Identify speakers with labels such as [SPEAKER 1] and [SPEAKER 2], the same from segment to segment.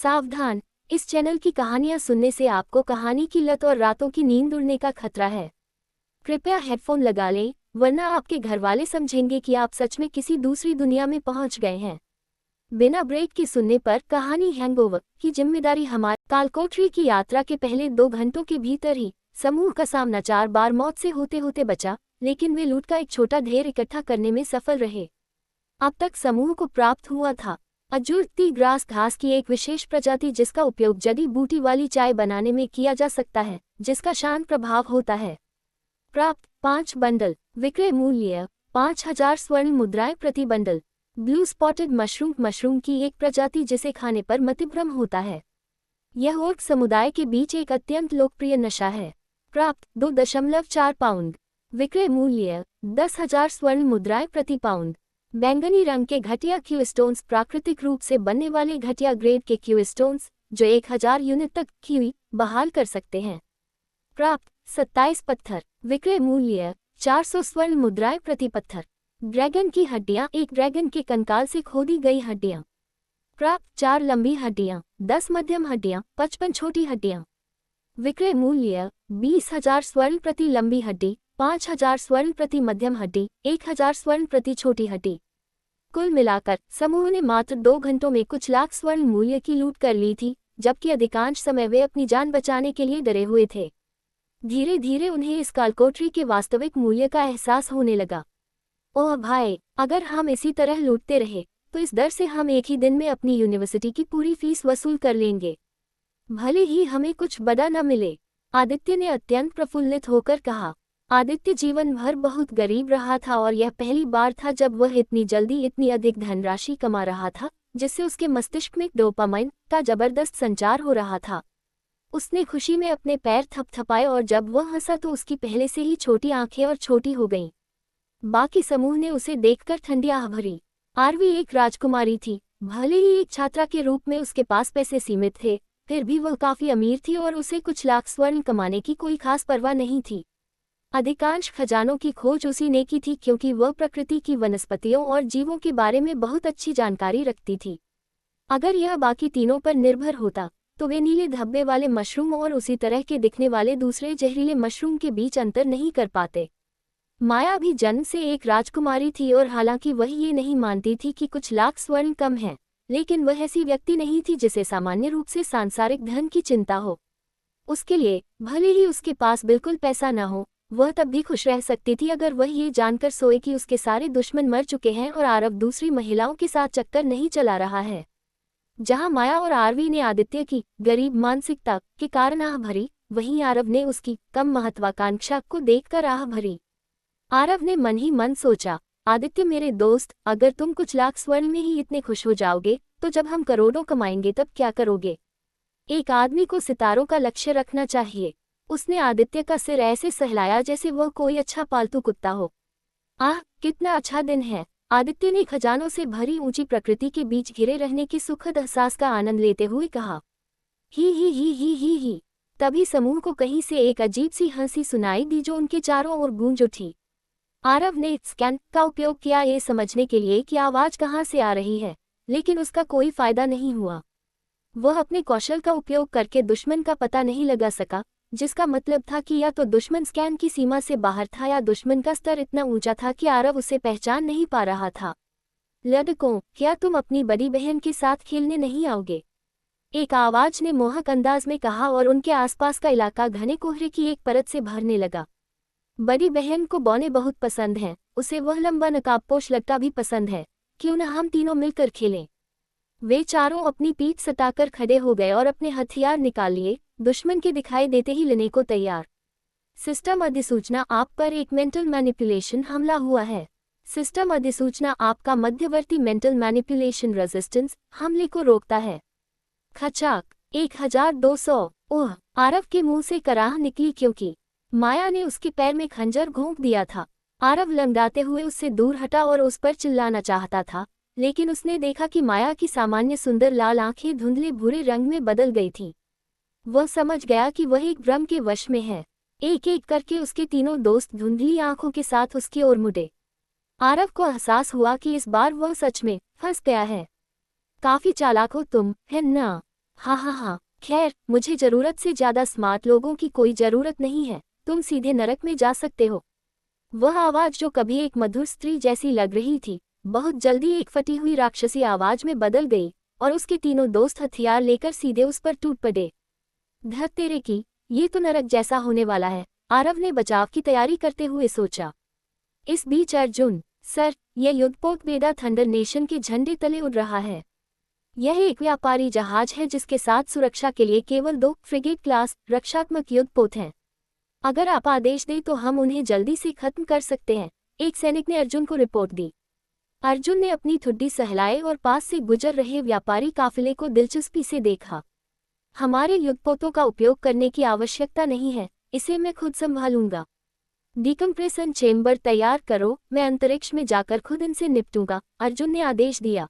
[SPEAKER 1] सावधान, इस चैनल की कहानियां सुनने से आपको कहानी की लत और रातों की नींद उड़ने का खतरा है। कृपया हेडफोन लगा लें, वरना आपके घरवाले समझेंगे कि आप सच में किसी दूसरी दुनिया में पहुंच गए हैं। बिना ब्रेक के सुनने पर कहानी हैंगओवर की जिम्मेदारी हमारी। कालकोठरी की यात्रा के पहले 2 घंटों के भीतर ही समूह का सामना 4 बार मौत से होते होते बचा, लेकिन वे लूट का एक छोटा ढेर इकट्ठा करने में सफल रहे। अब तक समूह को प्राप्त हुआ था अजूरती ग्रास घास की एक विशेष प्रजाति, जिसका उपयोग जड़ी बूटी वाली चाय बनाने में किया जा सकता है, जिसका शांत प्रभाव होता है। प्राप्त 5 बंडल, विक्रय मूल्य 5000 स्वर्ण मुद्राएं प्रति बंडल। ब्लू स्पॉटेड मशरूम की एक प्रजाति जिसे खाने पर मतिभ्रम होता है। यह ओर्क समुदाय के बीच एक अत्यंत लोकप्रिय नशा है। प्राप्त 2.4 पाउंड, विक्रय मूल्य 10,000 स्वर्ण मुद्राएं प्रति पाउंड। बैंगनी रंग के घटिया क्यूस्टोन्स प्राकृतिक रूप से बनने वाले घटिया ग्रेड के क्यूस्टोन्स, जो 1000 यूनिट तक क्यूई बहाल कर सकते हैं। प्राप्त 27 पत्थर, विक्रय मूल्य 400 स्वर्ण मुद्राएं प्रति पत्थर। ड्रैगन की हड्डियां, एक ड्रैगन के कंकाल से खोदी गई हड्डियां। प्राप्त 4 लंबी हड्डियां, 10 मध्यम हड्डियां, 55 छोटी हड्डियां। विक्रय मूल्य 20,000 स्वर्ण प्रति लंबी हड्डी, 5,000 स्वर्ण प्रति मध्यम हड्डी, 1,000 स्वर्ण प्रति छोटी हड्डी। कुल मिलाकर समूह ने मात्र 2 घंटों में कुछ लाख स्वर्ण मूल्य की लूट कर ली थी, जबकि अधिकांश समय वे अपनी जान बचाने के लिए डरे हुए थे। धीरे धीरे उन्हें इस कालकोठरी के वास्तविक मूल्य का एहसास होने लगा। ओह भाई, अगर हम इसी तरह लूटते रहे तो इस डर से हम एक ही दिन में अपनी यूनिवर्सिटी की पूरी फीस वसूल कर लेंगे, भले ही हमें कुछ बड़ा न मिले। आदित्य ने अत्यंत प्रफुल्लित होकर कहा। आदित्य जीवन भर बहुत गरीब रहा था और यह पहली बार था जब वह इतनी जल्दी इतनी अधिक धनराशि कमा रहा था, जिससे उसके मस्तिष्क में डोपामाइन का जबरदस्त संचार हो रहा था। उसने खुशी में अपने पैर थपथपाए और जब वह हंसा तो उसकी पहले से ही छोटी आंखें और छोटी हो गईं। बाकी समूह ने उसे देखकर ठंडी आह भरी। आरवी एक राजकुमारी थी। भले ही एक छात्रा के रूप में उसके पास पैसे सीमित थे, फिर भी वह काफी अमीर थी और उसे कुछ लाख स्वर्ण कमाने की कोई खास परवाह नहीं थी। अधिकांश खजानों की खोज उसी ने की थी, क्योंकि वह प्रकृति की वनस्पतियों और जीवों के बारे में बहुत अच्छी जानकारी रखती थी। अगर यह बाकी तीनों पर निर्भर होता तो वे नीले धब्बे वाले मशरूम और उसी तरह के दिखने वाले दूसरे जहरीले मशरूम के बीच अंतर नहीं कर पाते। माया भी जन्म से एक राजकुमारी थी और हालांकि वह ये नहीं मानती थी कि कुछ लाख स्वर्ण कम है, लेकिन वह ऐसी व्यक्ति नहीं थी जिसे सामान्य रूप से सांसारिक धन की चिंता हो। उसके लिए भले ही उसके पास बिल्कुल पैसा न हो, वह तब भी खुश रह सकती थी अगर वह ये जानकर सोए कि उसके सारे दुश्मन मर चुके हैं और आरव दूसरी महिलाओं के साथ चक्कर नहीं चला रहा है। जहां माया और आरवी ने आदित्य की गरीब मानसिकता के कारण आह भरी, वहीं आरव ने उसकी कम महत्वाकांक्षा को देखकर आह भरी। आरव ने मन ही मन सोचा, आदित्य मेरे दोस्त, अगर तुम कुछ लाख स्वर्ण में ही इतने खुश हो जाओगे तो जब हम करोड़ों कमाएंगे तब क्या करोगे? एक आदमी को सितारों का लक्ष्य रखना चाहिए। उसने आदित्य का सिर ऐसे सहलाया जैसे वह कोई अच्छा पालतू कुत्ता हो। आह, कितना अच्छा दिन है। आदित्य ने खजानों से भरी ऊंची प्रकृति के बीच घिरे रहने के सुखद एहसास का आनंद लेते हुए कहा। ही। तभी समूह को कहीं से एक अजीब सी हंसी सुनाई दी जो उनके चारों ओर गूंज उठी। आरव ने स्कैन का उपयोग किया ये समझने के लिए कि आवाज कहां से आ रही है, लेकिन उसका कोई फायदा नहीं हुआ। वह अपने कौशल का उपयोग करके दुश्मन का पता नहीं लगा सका, जिसका मतलब था कि या तो दुश्मन स्कैन की सीमा से बाहर था या दुश्मन का स्तर इतना ऊंचा था कि आरव उसे पहचान नहीं पा रहा था। लड़कों, क्या तुम अपनी बड़ी बहन के साथ खेलने नहीं आओगे? एक आवाज ने मोहक अंदाज में कहा और उनके आसपास का इलाका घने कोहरे की एक परत से भरने लगा। बड़ी बहन को बौने बहुत पसंद हैं, उसे वह लंबा नकाबपोश लड़का भी पसंद है। क्यों न हम तीनों मिलकर खेलें? वे चारों अपनी पीठ सटाकर खड़े हो गए और अपने हथियार निकाल लिए, दुश्मन के दिखाई देते ही लेने को तैयार। सिस्टम अधिसूचना, आप पर एक मेंटल मैनिपुलेशन हमला हुआ है। सिस्टम अधिसूचना, आपका मध्यवर्ती मेंटल मैनिपुलेशन रेजिस्टेंस हमले को रोकता है। खचाक 1200। ओह, आरव के मुंह से कराह निकली क्योंकि माया ने उसके पैर में खंजर घोंप दिया था। आरव लंगड़ाते हुए उससे दूर हटा और उस पर चिल्लाना चाहता था, लेकिन उसने देखा कि माया की सामान्य सुंदर लाल आंखें धुंधले भूरे रंग में बदल गई थीं। वह समझ गया कि वह एक भ्रम के वश में है। एक एक करके उसके तीनों दोस्त धुंधली आंखों के साथ उसकी ओर मुड़े। आरव को एहसास हुआ कि इस बार वह सच में फंस गया है। काफी चालाक हो तुम, है ना? हाँ हाँ हाँ, खैर मुझे जरूरत से ज्यादा स्मार्ट लोगों की कोई जरूरत नहीं है, तुम सीधे नरक में जा सकते हो। वह आवाज जो कभी एक मधुर स्त्री जैसी लग रही थी, बहुत जल्दी एक फटी हुई राक्षसी आवाज में बदल गई, और उसके तीनों दोस्त हथियार लेकर सीधे उस पर टूट पड़े। धत तेरे की, ये तो नरक जैसा होने वाला है, आरव ने बचाव की तैयारी करते हुए सोचा। इस बीच अर्जुन, सर, यह युद्धपोत बेड़ा थंडर नेशन के झंडे तले उड़ रहा है। यह एक व्यापारी जहाज है जिसके साथ सुरक्षा के लिए केवल 2 फ्रिगेट क्लास रक्षात्मक युद्धपोत हैं। अगर आप आदेश दें तो हम उन्हें जल्दी से खत्म कर सकते हैं, एक सैनिक ने अर्जुन को रिपोर्ट दी। अर्जुन ने अपनी ठुड्डी सहलाए और पास से गुजर रहे व्यापारी काफिले को दिलचस्पी से देखा। हमारे युद्धपोतों का उपयोग करने की आवश्यकता नहीं है, इसे मैं खुद संभालूंगा। डिकम्प्रेशन चेंबर तैयार करो, मैं अंतरिक्ष में जाकर खुद इनसे निपटूंगा, अर्जुन ने आदेश दिया।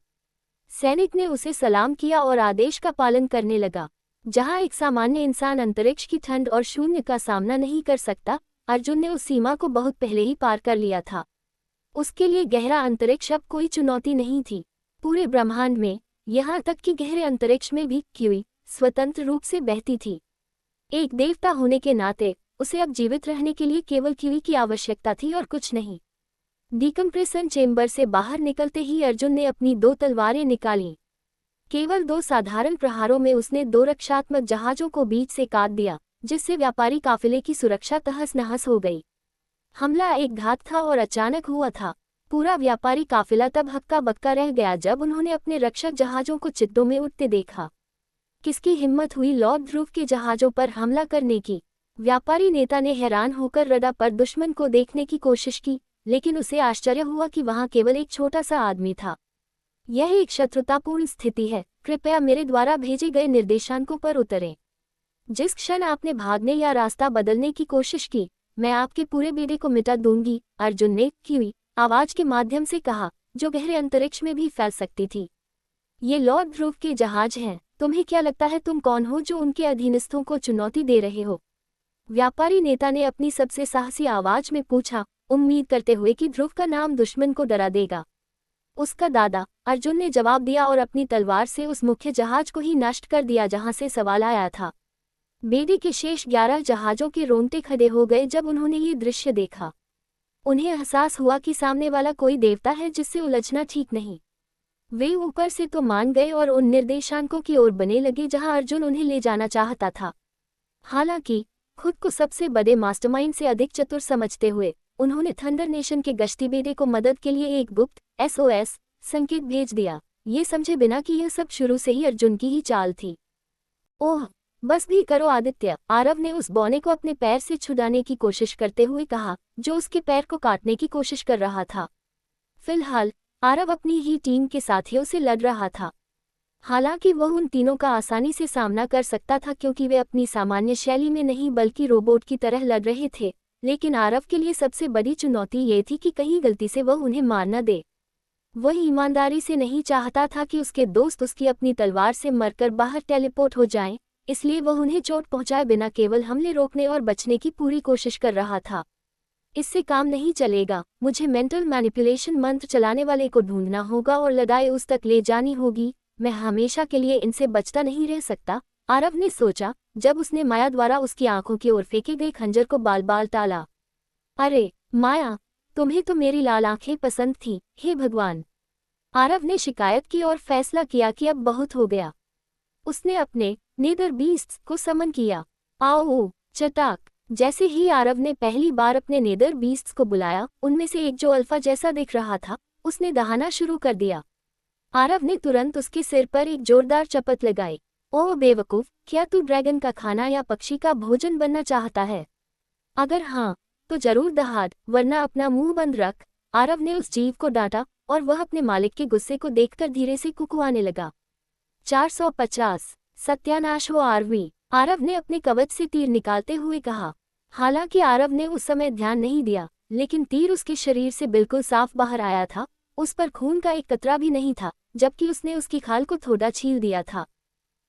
[SPEAKER 1] सैनिक ने उसे सलाम किया और आदेश का पालन करने लगा। जहां एक सामान्य इंसान अंतरिक्ष की ठंड और शून्य का सामना नहीं कर सकता, अर्जुन ने उस सीमा को बहुत पहले ही पार कर लिया था। उसके लिए गहरा अंतरिक्ष अब कोई चुनौती नहीं थी। पूरे ब्रह्मांड में, यहाँ तक कि गहरे अंतरिक्ष में भी क्यूई स्वतंत्र रूप से बहती थी। एक देवता होने के नाते उसे अब जीवित रहने के लिए केवल क्यूई की आवश्यकता थी और कुछ नहीं। डिकम्प्रेशन चेंबर से बाहर निकलते ही अर्जुन ने अपनी 2 तलवारें निकालीं। केवल 2 साधारण प्रहारों में उसने 2 रक्षात्मक जहाजों को बीच से काट दिया, जिससे व्यापारी काफिले की सुरक्षा तहस नहस हो गई। हमला एक घात था और अचानक हुआ था। पूरा व्यापारी काफिला तब हक्का बक्का रह गया जब उन्होंने अपने रक्षक जहाजों को चित्तों में उड़ते देखा। किसकी हिम्मत हुई लॉर्ड ध्रुव के जहाजों पर हमला करने की? व्यापारी नेता ने हैरान होकर रडार पर दुश्मन को देखने की कोशिश की, लेकिन उसे आश्चर्य हुआ कि वहां केवल एक छोटा सा आदमी था। यह एक शत्रुतापूर्ण स्थिति है, कृपया मेरे द्वारा भेजे गए निर्देशांकों पर उतरें। जिस क्षण आपने भागने या रास्ता बदलने की कोशिश की, मैं आपके पूरे बेड़े को मिटा दूंगी, अर्जुन ने क्यूई आवाज के माध्यम से कहा, जो गहरे अंतरिक्ष में भी फैल सकती थी। ये लॉर्ड ध्रुव के जहाज हैं, तुम्हें क्या लगता है तुम कौन हो जो उनके अधीनस्थों को चुनौती दे रहे हो? व्यापारी नेता ने अपनी सबसे साहसी आवाज में पूछा, उम्मीद करते हुए कि ध्रुव का नाम दुश्मन को डरा देगा। उसका दादा, अर्जुन ने जवाब दिया और अपनी तलवार से उस मुख्य जहाज को ही नष्ट कर दिया जहां से सवाल आया था। बेड़े के शेष 11 जहाजों के रोंगटे खड़े हो गए जब उन्होंने ये दृश्य देखा। उन्हें एहसास हुआ कि सामने वाला कोई देवता है जिससे उलझना ठीक नहीं। वे ऊपर से तो मान गए और उन निर्देशांकों की ओर बने लगे जहां अर्जुन उन्हें ले जाना चाहता था। हालांकि खुद को सबसे बड़े मास्टरमाइंड से अधिक चतुर समझते हुए उन्होंने थंडर नेशन के गश्ती बेड़े को मदद के लिए एक गुप्त SOS संकेत भेज दिया, ये समझे बिना कि यह सब शुरू से ही अर्जुन की ही चाल थी। ओह, बस भी करो आदित्य, आरव ने उस बौने को अपने पैर से छुड़ाने की कोशिश करते हुए कहा, जो उसके पैर को काटने की कोशिश कर रहा था। फिलहाल आरव अपनी ही टीम के साथियों से लड़ रहा था। हालांकि वह उन तीनों का आसानी से सामना कर सकता था क्योंकि वे अपनी सामान्य शैली में नहीं बल्कि रोबोट की तरह लड़ रहे थे, लेकिन आरव के लिए सबसे बड़ी चुनौती ये थी कि कहीं गलती से वह उन्हें मार न दे। वह ईमानदारी से नहीं चाहता था कि उसके दोस्त उसकी अपनी तलवार से मरकर बाहर टेलीपोर्ट हो जाएं, इसलिए वह उन्हें चोट पहुंचाए बिना केवल हमले रोकने और बचने की पूरी कोशिश कर रहा था। इससे काम नहीं चलेगा, मुझे मेंटल मैनिपुलेशन मंत्र चलाने वाले को ढूंढना होगा और लड़ाई उस तक ले जानी होगी। मैं हमेशा के लिए इनसे बचता नहीं रह सकता, आरव ने सोचा, जब उसने माया द्वारा उसकी आंखों की ओर फेंके गए खंजर को बाल बाल टाला। अरे माया, तुम्हें तो मेरी लाल आंखें पसंद थीं, हे भगवान। आरव ने शिकायत की और फैसला किया कि अब बहुत हो गया। उसने अपने नेदर बीस्ट्स को समन किया। आओ चटाक। जैसे ही आरव ने पहली बार अपने नेदर बीस्ट्स को बुलाया, उनमें से एक जो अल्फा जैसा दिख रहा था, उसने दहाना शुरू कर दिया। आरव ने तुरंत उसके सिर पर एक जोरदार चपत लगाई। ओह बेवकूफ, क्या तू ड्रैगन का खाना या पक्षी का भोजन बनना चाहता है? अगर हाँ, तो जरूर दहाड़, वरना अपना मुंह बंद रख। आरव ने उस जीव को डांटा और वह अपने मालिक के गुस्से को देखकर धीरे से कुकवाने लगा। 450 सत्यानाश हो आरवी, आरव ने अपने कवच से तीर निकालते हुए कहा। हालांकि आरव ने उस समय ध्यान नहीं दिया, लेकिन तीर उसके शरीर से बिल्कुल साफ बाहर आया था। उस पर खून का एक कतरा भी नहीं था, जबकि उसने उसकी खाल को थोड़ा छील दिया था।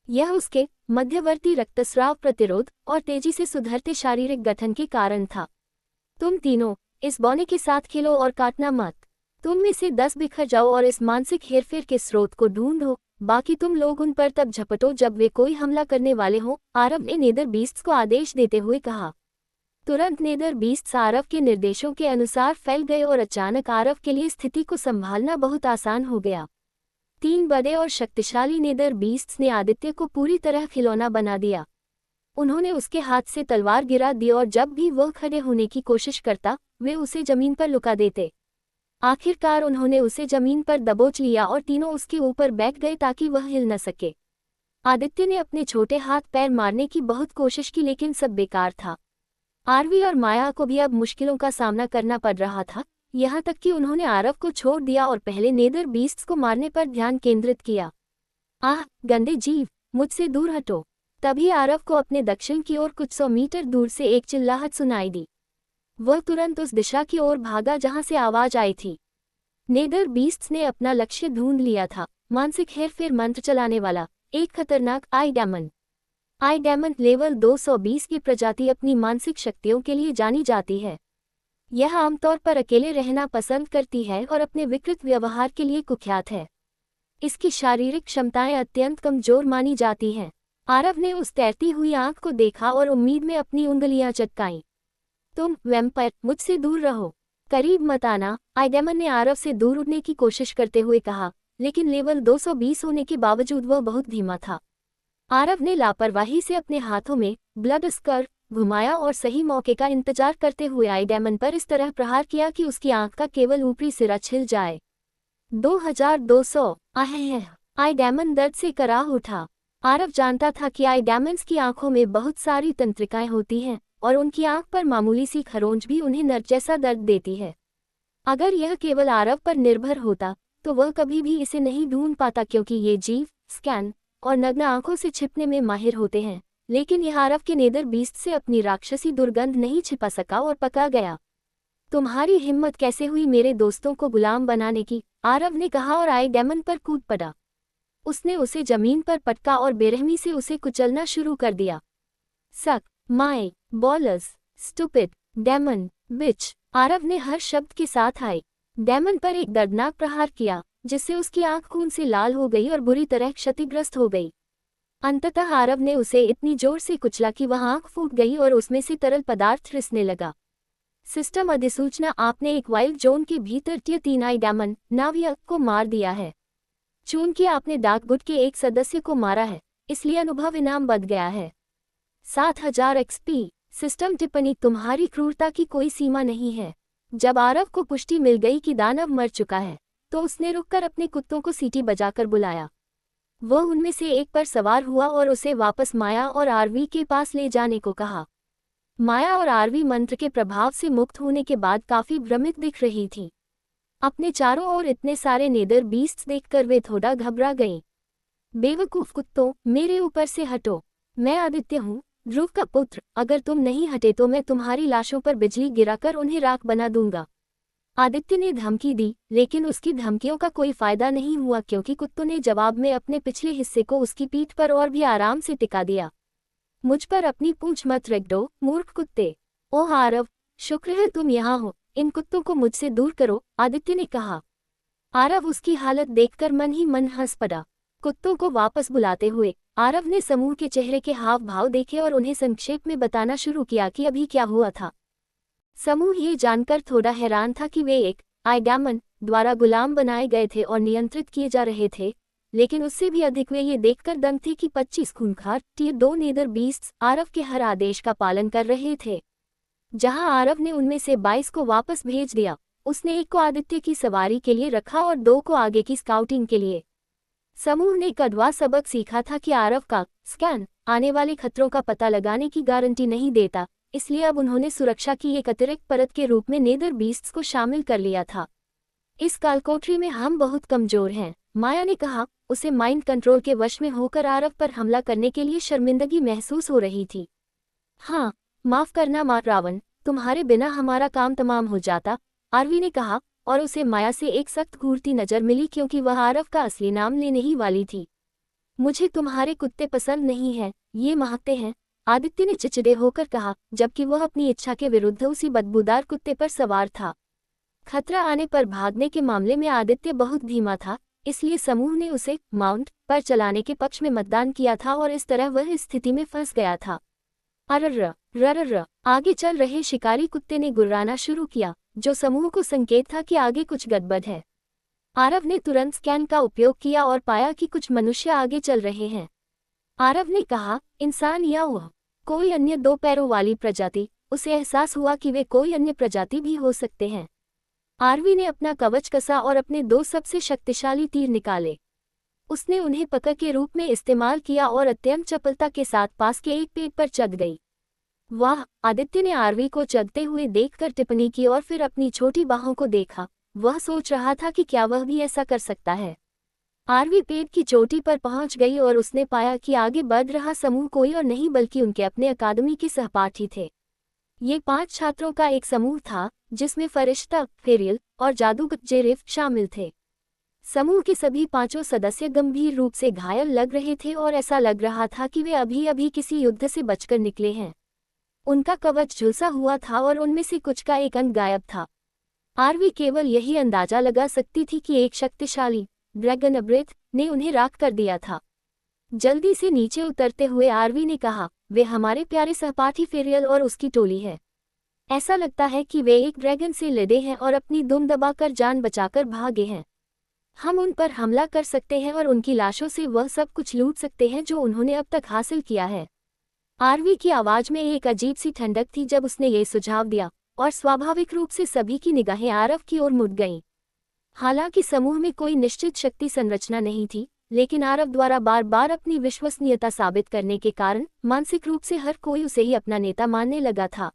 [SPEAKER 1] यह उसके मध्यवर्ती रक्तस्राव प्रतिरोध और तेजी से सुधरते शारीरिक गठन के कारण था। तुम तीनों इस बौने के साथ खेलो और काटना मत। तुम में से 10 बिखर जाओ और इस मानसिक हेरफेर के स्रोत को ढूंढो, बाकी तुम लोग उन पर तब झपटो जब वे कोई हमला करने वाले हों, आरव ने नेदर बीस्ट्स को आदेश देते हुए कहा। तुरंत नेदर बीस्ट्स आरव के निर्देशों के अनुसार फैल गए और अचानक आरव के लिए स्थिति को संभालना बहुत आसान हो गया। 3 बड़े और शक्तिशाली नेदर बीस्ट्स ने आदित्य को पूरी तरह खिलौना बना दिया। उन्होंने उसके हाथ से तलवार गिरा दी और जब भी वह खड़े होने की कोशिश करता, वे उसे जमीन पर लुका देते। आखिरकार उन्होंने उसे जमीन पर दबोच लिया और तीनों उसके ऊपर बैठ गए ताकि वह हिल न सके। आदित्य ने अपने छोटे हाथ पैर मारने की बहुत कोशिश की लेकिन सब बेकार था। आरवी और माया को भी अब मुश्किलों का सामना करना पड़ रहा था, यहाँ तक कि उन्होंने आरव को छोड़ दिया और पहले नेदर बीस्ट्स को मारने पर ध्यान केंद्रित किया। आह, गंदे जीव, मुझसे दूर हटो। तभी आरव को अपने दक्षिण की ओर कुछ 100 मीटर दूर से एक चिल्लाहट सुनाई दी। वह तुरंत उस दिशा की ओर भागा जहां से आवाज आई थी। नेदर बीस्ट्स ने अपना लक्ष्य ढूंढ लिया था, मानसिक हेरफेर मंत्र चलाने वाला एक खतरनाक आई डेमन। आई डेमन लेवल 220 की प्रजाति अपनी मानसिक शक्तियों के लिए जानी जाती है। यह आमतौर पर अकेले रहना पसंद करती है और अपने विकृत व्यवहार के लिए कुख्यात है। इसकी शारीरिक क्षमताएं अत्यंत कमजोर मानी जाती हैं। आरव ने उस तैरती हुई आंख को देखा और उम्मीद में अपनी उंगलियां चटकाईं। तुम वैम्पायर, मुझसे दूर रहो, करीब मत आना, आइडेमन ने आरव से दूर उड़ने की कोशिश करते हुए कहा, लेकिन लेवल 220 होने के बावजूद वह बहुत धीमा था। आरव ने लापरवाही से अपने हाथों में ब्लड स्कर घुमाया और सही मौके का इंतजार करते हुए आइडेमन पर इस तरह प्रहार किया कि उसकी आंख का केवल ऊपरी सिरा छिल जाए। 2200 आइडेमन दर्द से कराह उठा। आरव जानता था कि आइडेमन्स की आंखों में बहुत सारी तंत्रिकाएं होती हैं और उनकी आंख पर मामूली सी खरोंच भी उन्हें नर्व जैसा दर्द देती है। अगर यह केवल आरव पर निर्भर होता तो वह कभी भी इसे नहीं ढूंढ पाता, क्योंकि ये जीव स्कैन और नग्न आंखों से छिपने में माहिर होते हैं। लेकिन यह आरव के नेदर बीस्ट से अपनी राक्षसी दुर्गंध नहीं छिपा सका और पका गया। तुम्हारी हिम्मत कैसे हुई मेरे दोस्तों को गुलाम बनाने की, आरव ने कहा और आइडेमन पर कूद पड़ा। उसने उसे जमीन पर पटका और बेरहमी से उसे कुचलना शुरू कर दिया। सक माय बॉलर्स, स्टूपिड डेमन बिच, आरव ने हर शब्द के साथ आए डेमन पर एक दर्दनाक प्रहार किया, जिससे उसकी आंख खून से लाल हो गई और बुरी तरह क्षतिग्रस्त हो गई। अंततः आरव ने उसे इतनी जोर से कुचला कि वह आंख फूट गई और उसमें से तरल पदार्थ रिसने लगा। सिस्टम अधिसूचना, आपने एक वाइल्ड जोन के भीतर टियर 3 आइडेमन नाविक को मार दिया है। चूंकि आपने डार्क गुट के एक सदस्य को मारा है, इसलिए अनुभव इनाम बढ़ गया है 7000 एक्सपी। सिस्टम टिप्पणी, तुम्हारी क्रूरता की कोई सीमा नहीं है। जब आरव को पुष्टि मिल गई कि दानव मर चुका है, तो उसने रुककर अपने कुत्तों को सीटी बजाकर बुलाया। वह उनमें से एक पर सवार हुआ और उसे वापस माया और आरवी के पास ले जाने को कहा। माया और आरवी मंत्र के प्रभाव से मुक्त होने के बाद काफी भ्रमित दिख रही थी। अपने चारों ओर इतने सारे नेदर बीस्ट्स देखकर वे थोड़ा घबरा गईं। बेवकूफ कुत्तों, मेरे ऊपर से हटो। मैं आदित्य हूँ, ध्रुव का पुत्र। अगर तुम नहीं हटे तो मैं तुम्हारी लाशों पर बिजली गिराकर उन्हें राख बना दूंगा। आदित्य ने धमकी दी, लेकिन उसकी धमकियों का कोई फायदा नहीं हुआ, क्योंकि कुत्तों ने जवाब में अपने पिछले हिस्से को उसकी पीठ पर और भी आराम से टिका दिया। मुझ पर अपनी पूंछ मत रख दो, मूर्ख कुत्ते। ओह आरव, शुक्र है तुम यहाँ हो। इन कुत्तों को मुझसे दूर करो, आदित्य ने कहा। आरव उसकी हालत देखकर मन ही मन हंस पड़ा। कुत्तों को वापस बुलाते हुए आरव ने समूह के चेहरे के हाव भाव देखे और उन्हें संक्षेप में बताना शुरू किया कि अभी क्या हुआ था। समूह ये जानकर थोड़ा हैरान था कि वे एक आइडेमन द्वारा गुलाम बनाए गए थे और नियंत्रित किए जा रहे थे, लेकिन उससे भी अधिक वे ये देखकर दंग थे कि 25 खूंखार टियर 2 नेदर बीस्ट्स आरव के हर आदेश का पालन कर रहे थे। जहां आरव ने उनमें से 22 को वापस भेज दिया, उसने एक को आदित्य की सवारी के लिए रखा और 2 को आगे की स्काउटिंग के लिए। समूह ने कड़वा सबक सीखा था कि आरव का स्कैन आने वाले खतरों का पता लगाने की गारंटी नहीं देता, इसलिए अब उन्होंने सुरक्षा की एक अतिरिक्त परत के रूप में नेदर बीस्ट्स को शामिल कर लिया था। इस कालकोठरी में हम बहुत कमजोर हैं, माया ने कहा। उसे माइंड कंट्रोल के वश में होकर आरव पर हमला करने के लिए शर्मिंदगी महसूस हो रही थी। हाँ, माफ करना माँ रावण, तुम्हारे बिना हमारा काम तमाम हो जाता, आरवी ने कहा, और उसे माया से एक सख्त घूरती नजर मिली, क्योंकि वह आरव का असली नाम लेने ही वाली थी। मुझे तुम्हारे कुत्ते पसंद नहीं हैं, ये महकते हैं, आदित्य ने चिड़चिड़े होकर कहा, जबकि वह अपनी इच्छा के विरुद्ध उसी बदबूदार कुत्ते पर सवार था। खतरा आने पर भागने के मामले में आदित्य बहुत धीमा था, इसलिए समूह ने उसे माउंट पर चलाने के पक्ष में मतदान किया था और इस तरह वह इस स्थिति में फंस गया था। अर्र रर्र आगे चल रहे शिकारी कुत्ते ने गुर्राना शुरू किया, जो समूह को संकेत था कि आगे कुछ गड़बड़ है। आरव ने तुरंत स्कैन का उपयोग किया और पाया कि कुछ मनुष्य आगे चल रहे हैं। आरव ने कहा, इंसान या वह कोई अन्य दो पैरों वाली प्रजाति। उसे एहसास हुआ कि वे कोई अन्य प्रजाति भी हो सकते हैं। आरवी ने अपना कवच कसा और अपने दो सबसे शक्तिशाली तीर निकाले। उसने उन्हें पकड़ के रूप में इस्तेमाल किया और अत्यंत चपलता के साथ पास के एक पेड़ पर चढ़ गई। वाह! आदित्य ने आरवी को चढ़ते हुए देखकर टिप्पणी की और फिर अपनी छोटी बाहों को देखा। वह सोच रहा था कि क्या वह भी ऐसा कर सकता है। आरवी पेड़ की चोटी पर पहुंच गई और उसने पाया कि आगे बढ़ रहा समूह कोई और नहीं बल्कि उनके अपने अकादमी के सहपाठी थे। ये 5 छात्रों का एक समूह था, जिसमें फरिश्ता, फेरियल और जादूगर जेरेफ शामिल थे। समूह के सभी 5 सदस्य गंभीर रूप से घायल लग रहे थे और ऐसा लग रहा था कि वे अभी-अभी किसी युद्ध से बचकर निकले हैं। उनका कवच झुलसा हुआ था और उनमें से कुछ का एक अंग गायब था। आरवी केवल यही अंदाजा लगा सकती थी कि एक शक्तिशाली ड्रैगन ब्रेथ ने उन्हें राख कर दिया था। जल्दी से नीचे उतरते हुए आरवी ने कहा, वे हमारे प्यारे सहपाठी फेरियल और उसकी टोली है। ऐसा लगता है कि वे एक ड्रैगन से लड़े हैं और अपनी दुम दबाकर जान बचाकर भागे हैं। हम उन पर हमला कर सकते हैं और उनकी लाशों से वह सब कुछ लूट सकते हैं जो उन्होंने अब तक हासिल किया है। आरवी की आवाज में एक अजीब सी ठंडक थी जब उसने ये सुझाव दिया, और स्वाभाविक रूप से सभी की निगाहें आरव की ओर मुड़ गईं। हालांकि समूह में कोई निश्चित शक्ति संरचना नहीं थी, लेकिन आरव द्वारा बार बार अपनी विश्वसनीयता साबित करने के कारण मानसिक रूप से हर कोई उसे ही अपना नेता मानने लगा था।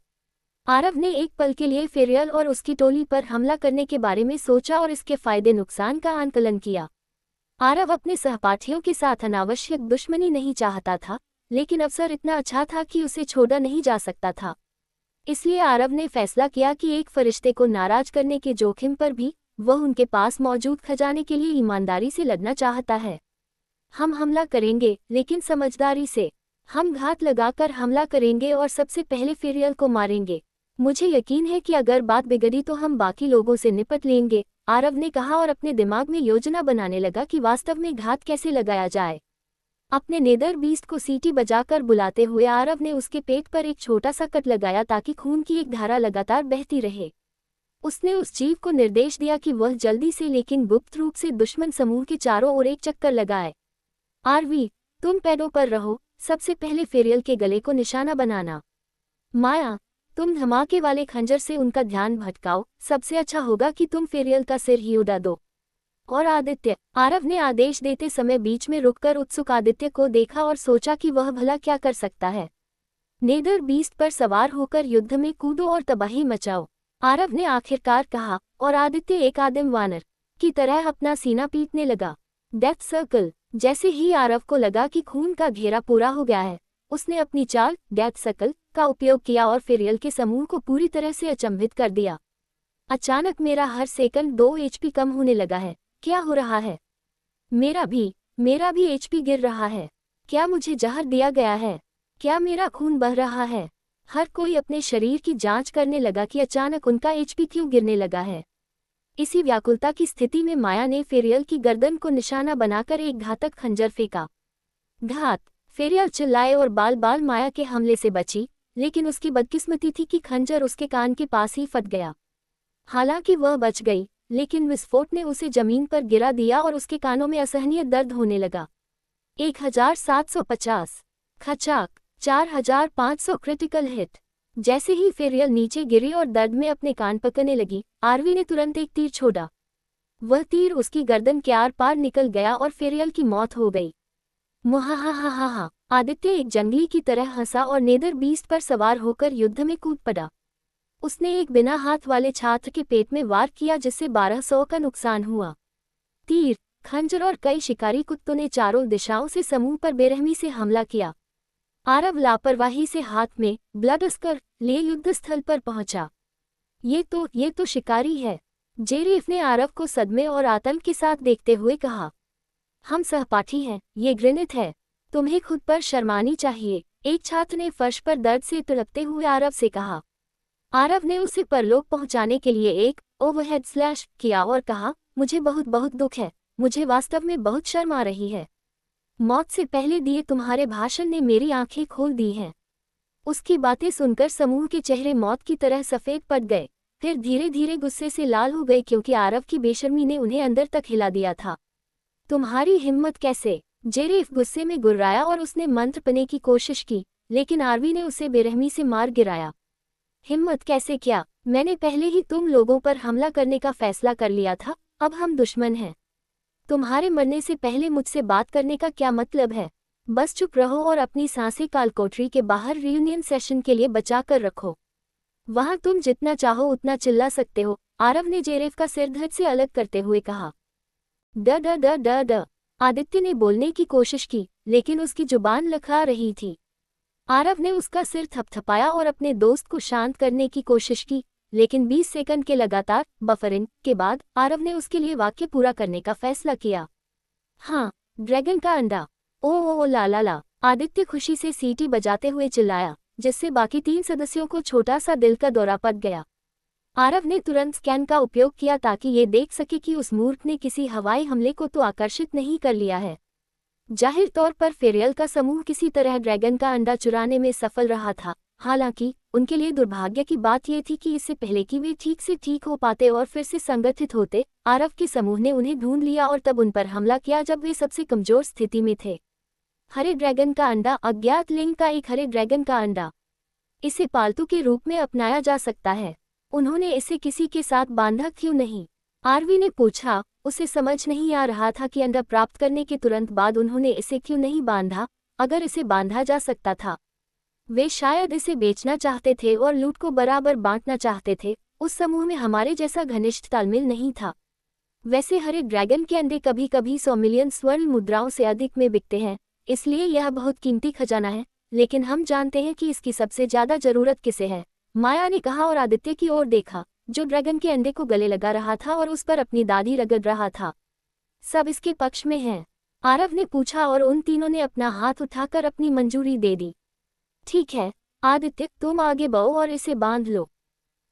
[SPEAKER 1] आरव ने एक पल के लिए फेरियल और उसकी टोली पर हमला करने के बारे में सोचा और इसके फायदे नुकसान का आंकलन किया। आरव अपने सहपाठियों के साथ अनावश्यक दुश्मनी नहीं चाहता था, लेकिन अवसर इतना अच्छा था कि उसे छोड़ा नहीं जा सकता था। इसलिए आरव ने फैसला किया कि एक फरिश्ते को नाराज करने के जोखिम पर भी वह उनके पास मौजूद खजाने के लिए ईमानदारी से लड़ना चाहता है। हम हमला करेंगे, लेकिन समझदारी से। हम घात लगाकर हमला करेंगे और सबसे पहले फेरियल को मारेंगे। मुझे यकीन है कि अगर बात बिगड़ी तो हम बाकी लोगों से निपट लेंगे, आरव ने कहा और अपने दिमाग में योजना बनाने लगा कि वास्तव में घात कैसे लगाया जाए। अपने नेदर बीस्ट को सीटी बजाकर बुलाते हुए आरव ने उसके पेट पर एक छोटा सा कट लगाया ताकि खून की एक धारा लगातार बहती रहे। उसने उस जीव को निर्देश दिया कि वह जल्दी से लेकिन गुप्त रूप से दुश्मन समूह के चारों ओर एक चक्कर लगाए। आरवी, तुम पैरों पर रहो, सबसे पहले फेरियल के गले को निशाना बनाना। माया, तुम धमाके वाले खंजर से उनका ध्यान भटकाओ, सबसे अच्छा होगा कि तुम फेरियल का सिर ही उड़ा दो। और आदित्य, आरव ने आदेश देते समय बीच में रुककर उत्सुक आदित्य को देखा और सोचा कि वह भला क्या कर सकता है। नेदर बीस्ट पर सवार होकर युद्ध में कूदो और तबाही मचाओ, आरव ने आखिरकार कहा, और आदित्य एक आदिम वानर की तरह अपना सीना पीटने लगा। Death circle. जैसे ही आरव को लगा कि खून का घेरा पूरा हो गया है, उसने अपनी चाल डेथ सर्कल का उपयोग किया और फेरियल के समूह को पूरी तरह से अचंभित कर दिया। अचानक मेरा हर सेकंड 2 HP कम होने लगा है। क्या हो रहा है? मेरा भी HP गिर रहा है। क्या मुझे जहर दिया गया है? क्या मेरा खून बह रहा है? हर कोई अपने शरीर की जांच करने लगा कि अचानक उनका HP क्यों गिरने लगा है। इसी व्याकुलता की स्थिति में माया ने फेरियल की गर्दन को निशाना बनाकर एक घातक खंजर फेंका। घात! फेरियल चिल्लाए और बाल बाल माया के हमले से बची, लेकिन उसकी बदकिस्मती थी कि खंजर उसके कान के पास ही फट गया। हालांकि वह बच गई, लेकिन विस्फोट ने उसे जमीन पर गिरा दिया और उसके कानों में असहनीय दर्द होने लगा। 1750 खचाक, 4500 क्रिटिकल हिट। जैसे ही फेरियल नीचे गिरी और दर्द में अपने कान पकड़ने लगी, आरवी ने तुरंत एक तीर छोड़ा। वह तीर उसकी गर्दन के आर पार निकल गया और फेरियल की मौत हो गई। मुहाहाहाहा! आदित्य एक जंगली की तरह हंसा और नेदर बीस्ट पर सवार होकर युद्ध में कूद पड़ा। उसने एक बिना हाथ वाले छात्र के पेट में वार किया जिससे 1200 का नुकसान हुआ। तीर, खंजर और कई शिकारी कुत्तों ने चारों दिशाओं से समूह पर बेरहमी से हमला किया। आरव लापरवाही से हाथ में ब्लड स्कर लिए युद्धस्थल पर पहुंचा। ये तो शिकारी है, जेरेफ ने आरव को सदमे और आतंक के साथ देखते हुए कहा। हम सहपाठी हैं, ये घृणित है, तुम्हें खुद पर शर्मानी चाहिए, एक छात्र ने फर्श पर दर्द से तड़पते हुए आरव से कहा। आरव ने उसे परलोक पहुंचाने के लिए एक ओवरहेड स्लैश किया और कहा, मुझे बहुत बहुत दुख है, मुझे वास्तव में बहुत शर्म आ रही है। मौत से पहले दिए तुम्हारे भाषण ने मेरी आंखें खोल दी हैं। उसकी बातें सुनकर समूह के चेहरे मौत की तरह सफ़ेद पड़ गए, फिर धीरे धीरे गुस्से से लाल हो गए क्योंकि आरव की बेशर्मी ने उन्हें अंदर तक हिला दिया था। तुम्हारी हिम्मत कैसे? जेरेफ गुस्से में गुर्राया और उसने मंत्र पढ़ने की कोशिश की, लेकिन आरवी ने उसे बेरहमी से मार गिराया। हिम्मत कैसे क्या? मैंने पहले ही तुम लोगों पर हमला करने का फैसला कर लिया था, अब हम दुश्मन हैं। तुम्हारे मरने से पहले मुझसे बात करने का क्या मतलब है? बस चुप रहो और अपनी सांसें कालकोठरी के बाहर रियूनियन सेशन के लिए बचा कर रखो। वहां तुम जितना चाहो उतना चिल्ला सकते हो, आरव ने जेरेफ का सिर धड़ से अलग करते हुए कहा। ड ड ड ड ड आदित्य ने बोलने की कोशिश की, लेकिन उसकी जुबान लखा रही थी। आरव ने उसका सिर थपथपाया और अपने दोस्त को शांत करने की कोशिश की, लेकिन 20 सेकंड के लगातार बफरिंग के बाद आरव ने उसके लिए वाक्य पूरा करने का फैसला किया। हाँ, ड्रैगन का अंडा। ओ ला ला ला, आदित्य खुशी से सीटी बजाते हुए चिल्लाया, जिससे बाकी 3 सदस्यों को छोटा सा दिल का दौरा पड़ गया। आरव ने तुरंत स्कैन का उपयोग किया ताकि ये देख सके कि उस मूर्ख ने किसी हवाई हमले को तो आकर्षित नहीं कर लिया है। जाहिर तौर पर फेरियल का समूह किसी तरह ड्रैगन का अंडा चुराने में सफल रहा था। हालांकि उनके लिए दुर्भाग्य की बात यह थी कि इससे पहले कि वे ठीक से ठीक हो पाते और फिर से संगठित होते, आरव के समूह ने उन्हें ढूंढ लिया और तब उन पर हमला किया जब वे सबसे कमजोर स्थिति में थे। हरे ड्रैगन का अंडा, अज्ञात लिंग का एक हरे ड्रैगन का अंडा। इसे पालतू के रूप में अपनाया जा सकता है। उन्होंने इसे किसी के साथ बांधा क्यों नहीं? आरवी ने पूछा। उसे समझ नहीं आ रहा था कि अंडा प्राप्त करने के तुरंत बाद उन्होंने इसे क्यों नहीं बांधा। अगर इसे बांधा जा सकता था, वे शायद इसे बेचना चाहते थे और लूट को बराबर बांटना चाहते थे। उस समूह में हमारे जैसा घनिष्ठ तालमेल नहीं था। वैसे हरे ड्रैगन के अंडे कभी कभी 100 मिलियन स्वर्ण मुद्राओं से अधिक में बिकते हैं, इसलिए यह बहुत कीमती खजाना है। लेकिन हम जानते हैं कि इसकी सबसे ज्यादा जरूरत किसे है, माया ने कहा और आदित्य की ओर देखा, जो ड्रैगन के अंडे को गले लगा रहा था और उस पर अपनी दाढ़ी रगड़ रहा था। सब इसके पक्ष में हैं? आरव ने पूछा और उन तीनों ने अपना हाथ उठाकर अपनी मंजूरी दे दी। ठीक है आदित्य, तुम आगे बढ़ो और इसे बांध लो,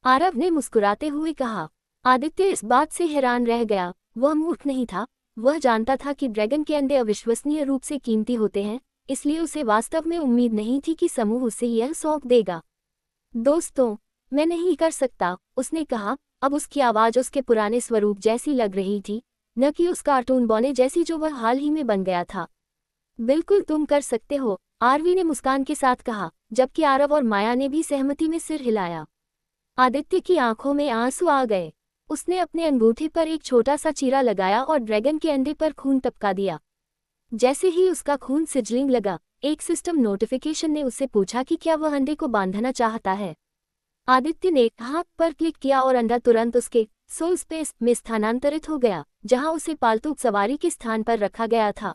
[SPEAKER 1] आरव ने मुस्कुराते हुए कहा। आदित्य इस बात से हैरान रह गया। वह मूर्ख नहीं था, वह जानता था कि ड्रैगन के अंडे अविश्वसनीय रूप से कीमती होते हैं, इसलिए उसे वास्तव में उम्मीद नहीं थी कि समूह उसे यह सौंप देगा। दोस्तों, मैं नहीं कर सकता, उसने कहा। अब उसकी आवाज़ उसके पुराने स्वरूप जैसी लग रही थी, न कि उस कार्टून बॉने जैसी जो वह हाल ही में बन गया था। बिल्कुल तुम कर सकते हो, आरवी ने मुस्कान के साथ कहा, जबकि आरव और माया ने भी सहमति में सिर हिलाया। आदित्य की आंखों में आंसू आ गए। उसने अपने अंगूठे पर एक छोटा सा चीरा लगाया और ड्रैगन के अंडे पर खून टपका दिया। जैसे ही उसका खून सिजलिंग लगा, एक सिस्टम नोटिफिकेशन ने उससे पूछा कि क्या वह अंडे को बांधना चाहता है। आदित्य ने हाथ पर क्लिक किया और अंडा तुरंत उसके सोल स्पेस में स्थानांतरित हो गया, जहां उसे पालतू सवारी के स्थान पर रखा गया था।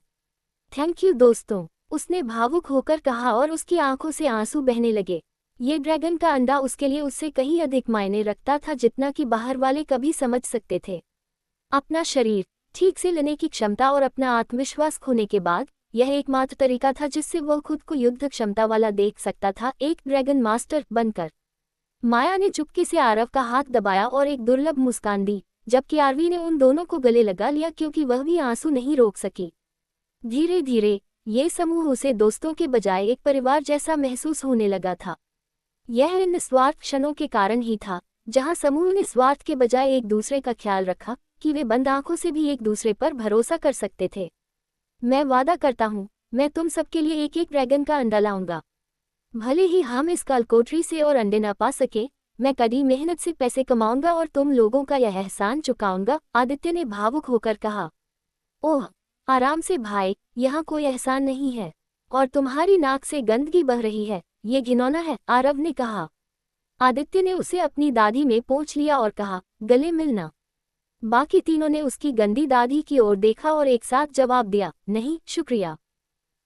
[SPEAKER 1] थैंक यू दोस्तों, उसने भावुक होकर कहा और उसकी आंखों से आंसू बहने लगे। ये ड्रैगन का अंडा उसके लिए उससे कहीं अधिक मायने रखता था जितना कि बाहर वाले कभी समझ सकते थे। अपना शरीर ठीक से लेने की क्षमता और अपना आत्मविश्वास खोने के बाद यह एकमात्र तरीका था जिससे वह खुद को युद्ध क्षमता वाला देख सकता था, एक ड्रैगन मास्टर बनकर। माया ने चुपके से आरव का हाथ दबाया और एक दुर्लभ मुस्कान दी, जबकि आरवी ने उन दोनों को गले लगा लिया क्योंकि वह भी आंसू नहीं रोक सकी। धीरे धीरे ये समूह उसे दोस्तों के बजाय एक परिवार जैसा महसूस होने लगा था। यह इन निस्वार्थ क्षणों के कारण ही था जहां समूह ने स्वार्थ के बजाय एक दूसरे का ख्याल रखा कि वे बंद आंखों से भी एक दूसरे पर भरोसा कर सकते थे। मैं वादा करता हूँ, मैं तुम सबके लिए एक एक ड्रैगन का अंडा लाऊंगा। भले ही हम इस कालकोठरी से और अंडे न पा सके, मैं कड़ी मेहनत से पैसे कमाऊंगा और तुम लोगों का यह एहसान चुकाऊंगा, आदित्य ने भावुक होकर कहा। ओह, आराम से भाई, यहाँ कोई एहसान नहीं है, और तुम्हारी नाक से गंदगी बह रही है, ये घिनौना है, आरव ने कहा। आदित्य ने उसे अपनी दाढ़ी में पोंछ लिया और कहा, गले मिलना। बाकी तीनों ने उसकी गंदी दाढ़ी की ओर देखा और एक साथ जवाब दिया, नहीं शुक्रिया।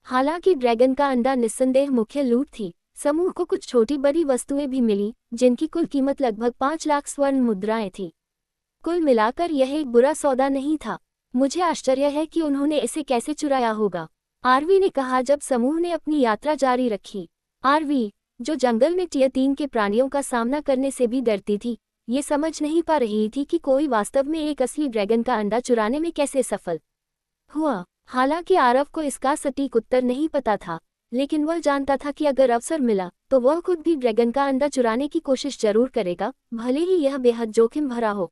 [SPEAKER 1] हालांकि ड्रैगन का अंडा निस्संदेह मुख्य लूट थी, समूह को कुछ छोटी बड़ी वस्तुएं भी मिली जिनकी कुल कीमत लगभग 5 लाख स्वर्ण मुद्राएं थी। कुल मिलाकर यह एक बुरा सौदा नहीं था। मुझे आश्चर्य है कि उन्होंने इसे कैसे चुराया होगा, आरवी ने कहा जब समूह ने अपनी यात्रा जारी रखी। आरवी, जो जंगल में टियर 3 के प्राणियों का सामना करने से भी डरती थी, ये समझ नहीं पा रही थी कि कोई वास्तव में एक असली ड्रैगन का अंडा चुराने में कैसे सफल हुआ। हालांकि आरव को इसका सटीक उत्तर नहीं पता था, लेकिन वह जानता था कि अगर अवसर मिला तो वह खुद भी ड्रैगन का अंडा चुराने की कोशिश जरूर करेगा, भले ही यह बेहद जोखिम भरा हो।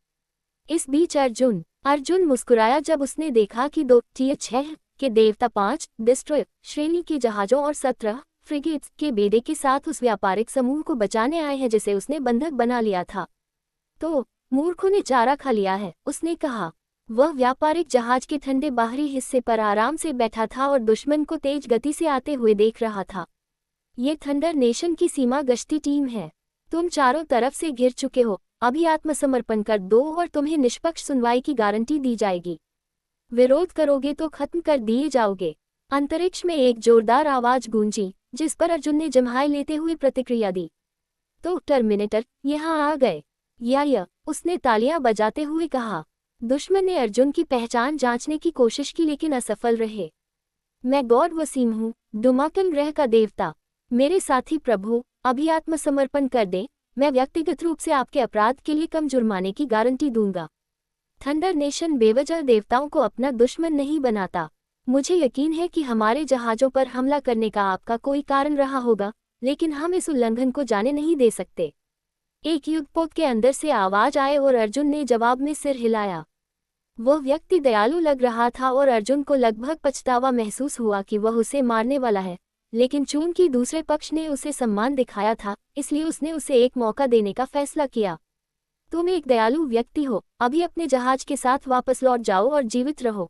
[SPEAKER 1] इस बीच अर्जुन मुस्कुराया जब उसने देखा कि 2 Tier 6 के देवता 5 डिस्ट्रॉयर श्रेणी के जहाजों और 17 फ्रिगेट्स के बेड़े के साथ उस व्यापारिक समूह को बचाने आए हैं जिसे उसने बंधक बना लिया था। तो मूर्खों ने चारा खा लिया है, उसने कहा। वह व्यापारिक जहाज के ठंडे बाहरी हिस्से पर आराम से बैठा था और दुश्मन को तेज गति से आते हुए देख रहा था। ये थंडर नेशन की सीमा गश्ती टीम है। तुम चारों तरफ से घिर चुके हो, अभी आत्मसमर्पण कर दो और तुम्हें निष्पक्ष सुनवाई की गारंटी दी जाएगी। विरोध करोगे तो खत्म कर दिए जाओगे। अंतरिक्ष में एक जोरदार आवाज गूंजी, जिस पर अर्जुन ने जम्हाई लेते हुए प्रतिक्रिया दी। तो टर्मिनेटर यहाँ आ गए। या उसने तालियां बजाते हुए कहा। दुश्मन ने अर्जुन की पहचान जांचने की कोशिश की लेकिन असफल रहे। मैं गॉड वसीम हूँ, डुमाकन ग्रह का देवता। मेरे साथी प्रभु, अभी आत्मसमर्पण कर दें, मैं व्यक्तिगत रूप से आपके अपराध के लिए कम जुर्माने की गारंटी दूंगा। थंडर नेशन बेवजह देवताओं को अपना दुश्मन नहीं बनाता। मुझे यकीन है कि हमारे जहाज़ों पर हमला करने का आपका कोई कारण रहा होगा, लेकिन हम इस उल्लंघन को जाने नहीं दे सकते। एक युद्धपोत के अंदर से आवाज आए और अर्जुन ने जवाब में सिर हिलाया। वह व्यक्ति दयालु लग रहा था और अर्जुन को लगभग पछतावा महसूस हुआ कि वह उसे मारने वाला है, लेकिन चूंकि दूसरे पक्ष ने उसे सम्मान दिखाया था, इसलिए उसने उसे एक मौका देने का फैसला किया। तुम एक दयालु व्यक्ति हो, अभी अपने जहाज के साथ वापस लौट जाओ और जीवित रहो।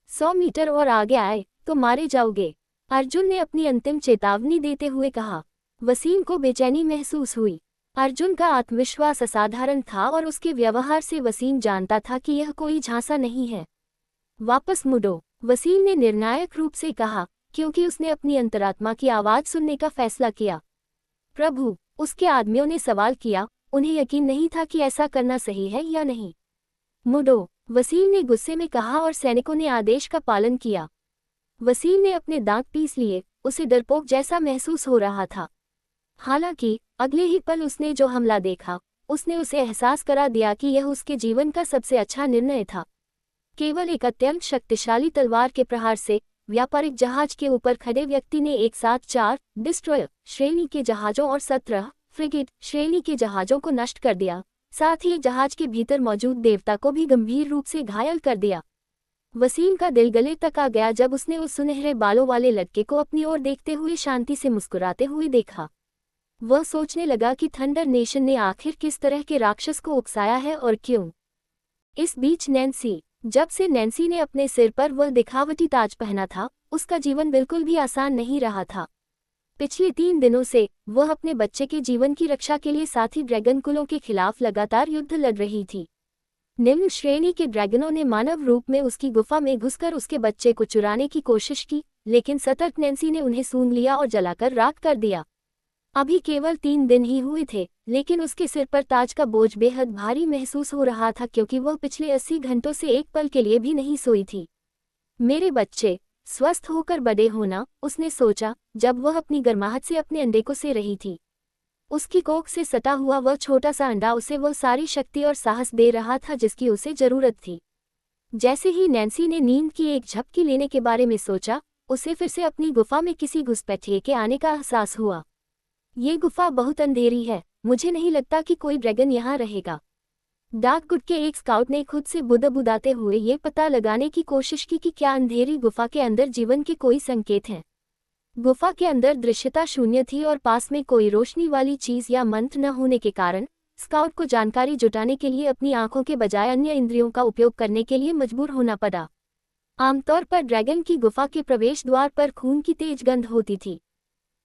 [SPEAKER 1] 100 मीटर और आगे आए तो मारे जाओगे, अर्जुन ने अपनी अंतिम चेतावनी देते हुए कहा। वसीम को बेचैनी महसूस हुई। अर्जुन का आत्मविश्वास असाधारण था और उसके व्यवहार से वसीम जानता था कि यह कोई झांसा नहीं है। वापस मुड़ो, वसीम ने निर्णायक रूप से कहा, क्योंकि उसने अपनी अंतरात्मा की आवाज सुनने का फैसला किया। प्रभु, उसके आदमियों ने सवाल किया, उन्हें यकीन नहीं था कि ऐसा करना सही है या नहीं। मुड़ो, वसीम ने गुस्से में कहा और सैनिकों ने आदेश का पालन किया। वसीम ने अपने दांत पीस लिए, उसे डरपोक जैसा महसूस हो रहा था। हालांकि अगले ही पल उसने जो हमला देखा, उसने उसे एहसास करा दिया कि यह उसके जीवन का सबसे अच्छा निर्णय था। केवल एक अत्यंत शक्तिशाली तलवार के प्रहार से व्यापारिक जहाज के ऊपर खड़े व्यक्ति ने एक साथ 4 डिस्ट्रॉयर श्रेणी के जहाजों और 17 फ्रिगेट श्रेणी के जहाजों को नष्ट कर दिया, साथ ही जहाज के भीतर मौजूद देवता को भी गंभीर रूप से घायल कर दिया। वसीम का दिल गले तक आ गया जब उसने उस सुनहरे बालों वाले लड़के को अपनी ओर देखते हुए शांति से मुस्कुराते हुए देखा। वह सोचने लगा कि थंडर नेशन ने आखिर किस तरह के राक्षस को उकसाया है और क्यों। इस बीच जब से नैन्सी ने अपने सिर पर वह दिखावटी ताज पहना था, उसका जीवन बिल्कुल भी आसान नहीं रहा था। पिछले 3 दिनों से वह अपने बच्चे के जीवन की रक्षा के लिए साथी ड्रैगन कुलों के खिलाफ लगातार युद्ध लड़ रही थी। निम्न श्रेणी के ड्रैगनों ने मानव रूप में उसकी गुफा में घुसकर उसके बच्चे को चुराने की कोशिश की, लेकिन सतर्क नैन्सी ने उन्हें सूंघ लिया और जलाकर राख कर दिया। अभी केवल 3 दिन ही हुए थे, लेकिन उसके सिर पर ताज का बोझ बेहद भारी महसूस हो रहा था क्योंकि वह पिछले 80 घंटों से एक पल के लिए भी नहीं सोई थी। मेरे बच्चे, स्वस्थ होकर बड़े होना, उसने सोचा, जब वह अपनी गर्माहट से अपने अंडे को से रही थी। उसकी कोख से सटा हुआ वह छोटा सा अंडा उसे वह सारी शक्ति और साहस दे रहा था जिसकी उसे जरूरत थी। जैसे ही नैन्सी ने नींद की एक झपकी लेने के बारे में सोचा, उसे फिर से अपनी गुफा में किसी घुसपैठिए के आने का एहसास हुआ। ये गुफा बहुत अंधेरी है, मुझे नहीं लगता कि कोई ड्रैगन यहाँ रहेगा। डार्कवुड के एक स्काउट ने खुद से बुदबुदाते हुए ये पता लगाने की कोशिश की कि क्या अंधेरी गुफा के अंदर जीवन के कोई संकेत हैं। गुफा के अंदर दृश्यता शून्य थी और पास में कोई रोशनी वाली चीज या मंत्र न होने के कारण स्काउट को जानकारी जुटाने के लिए अपनी आंखों के बजाय अन्य इंद्रियों का उपयोग करने के लिए मजबूर होना पड़ा। आमतौर पर ड्रैगन की गुफा के प्रवेश द्वार पर खून की तेज गंध होती थी।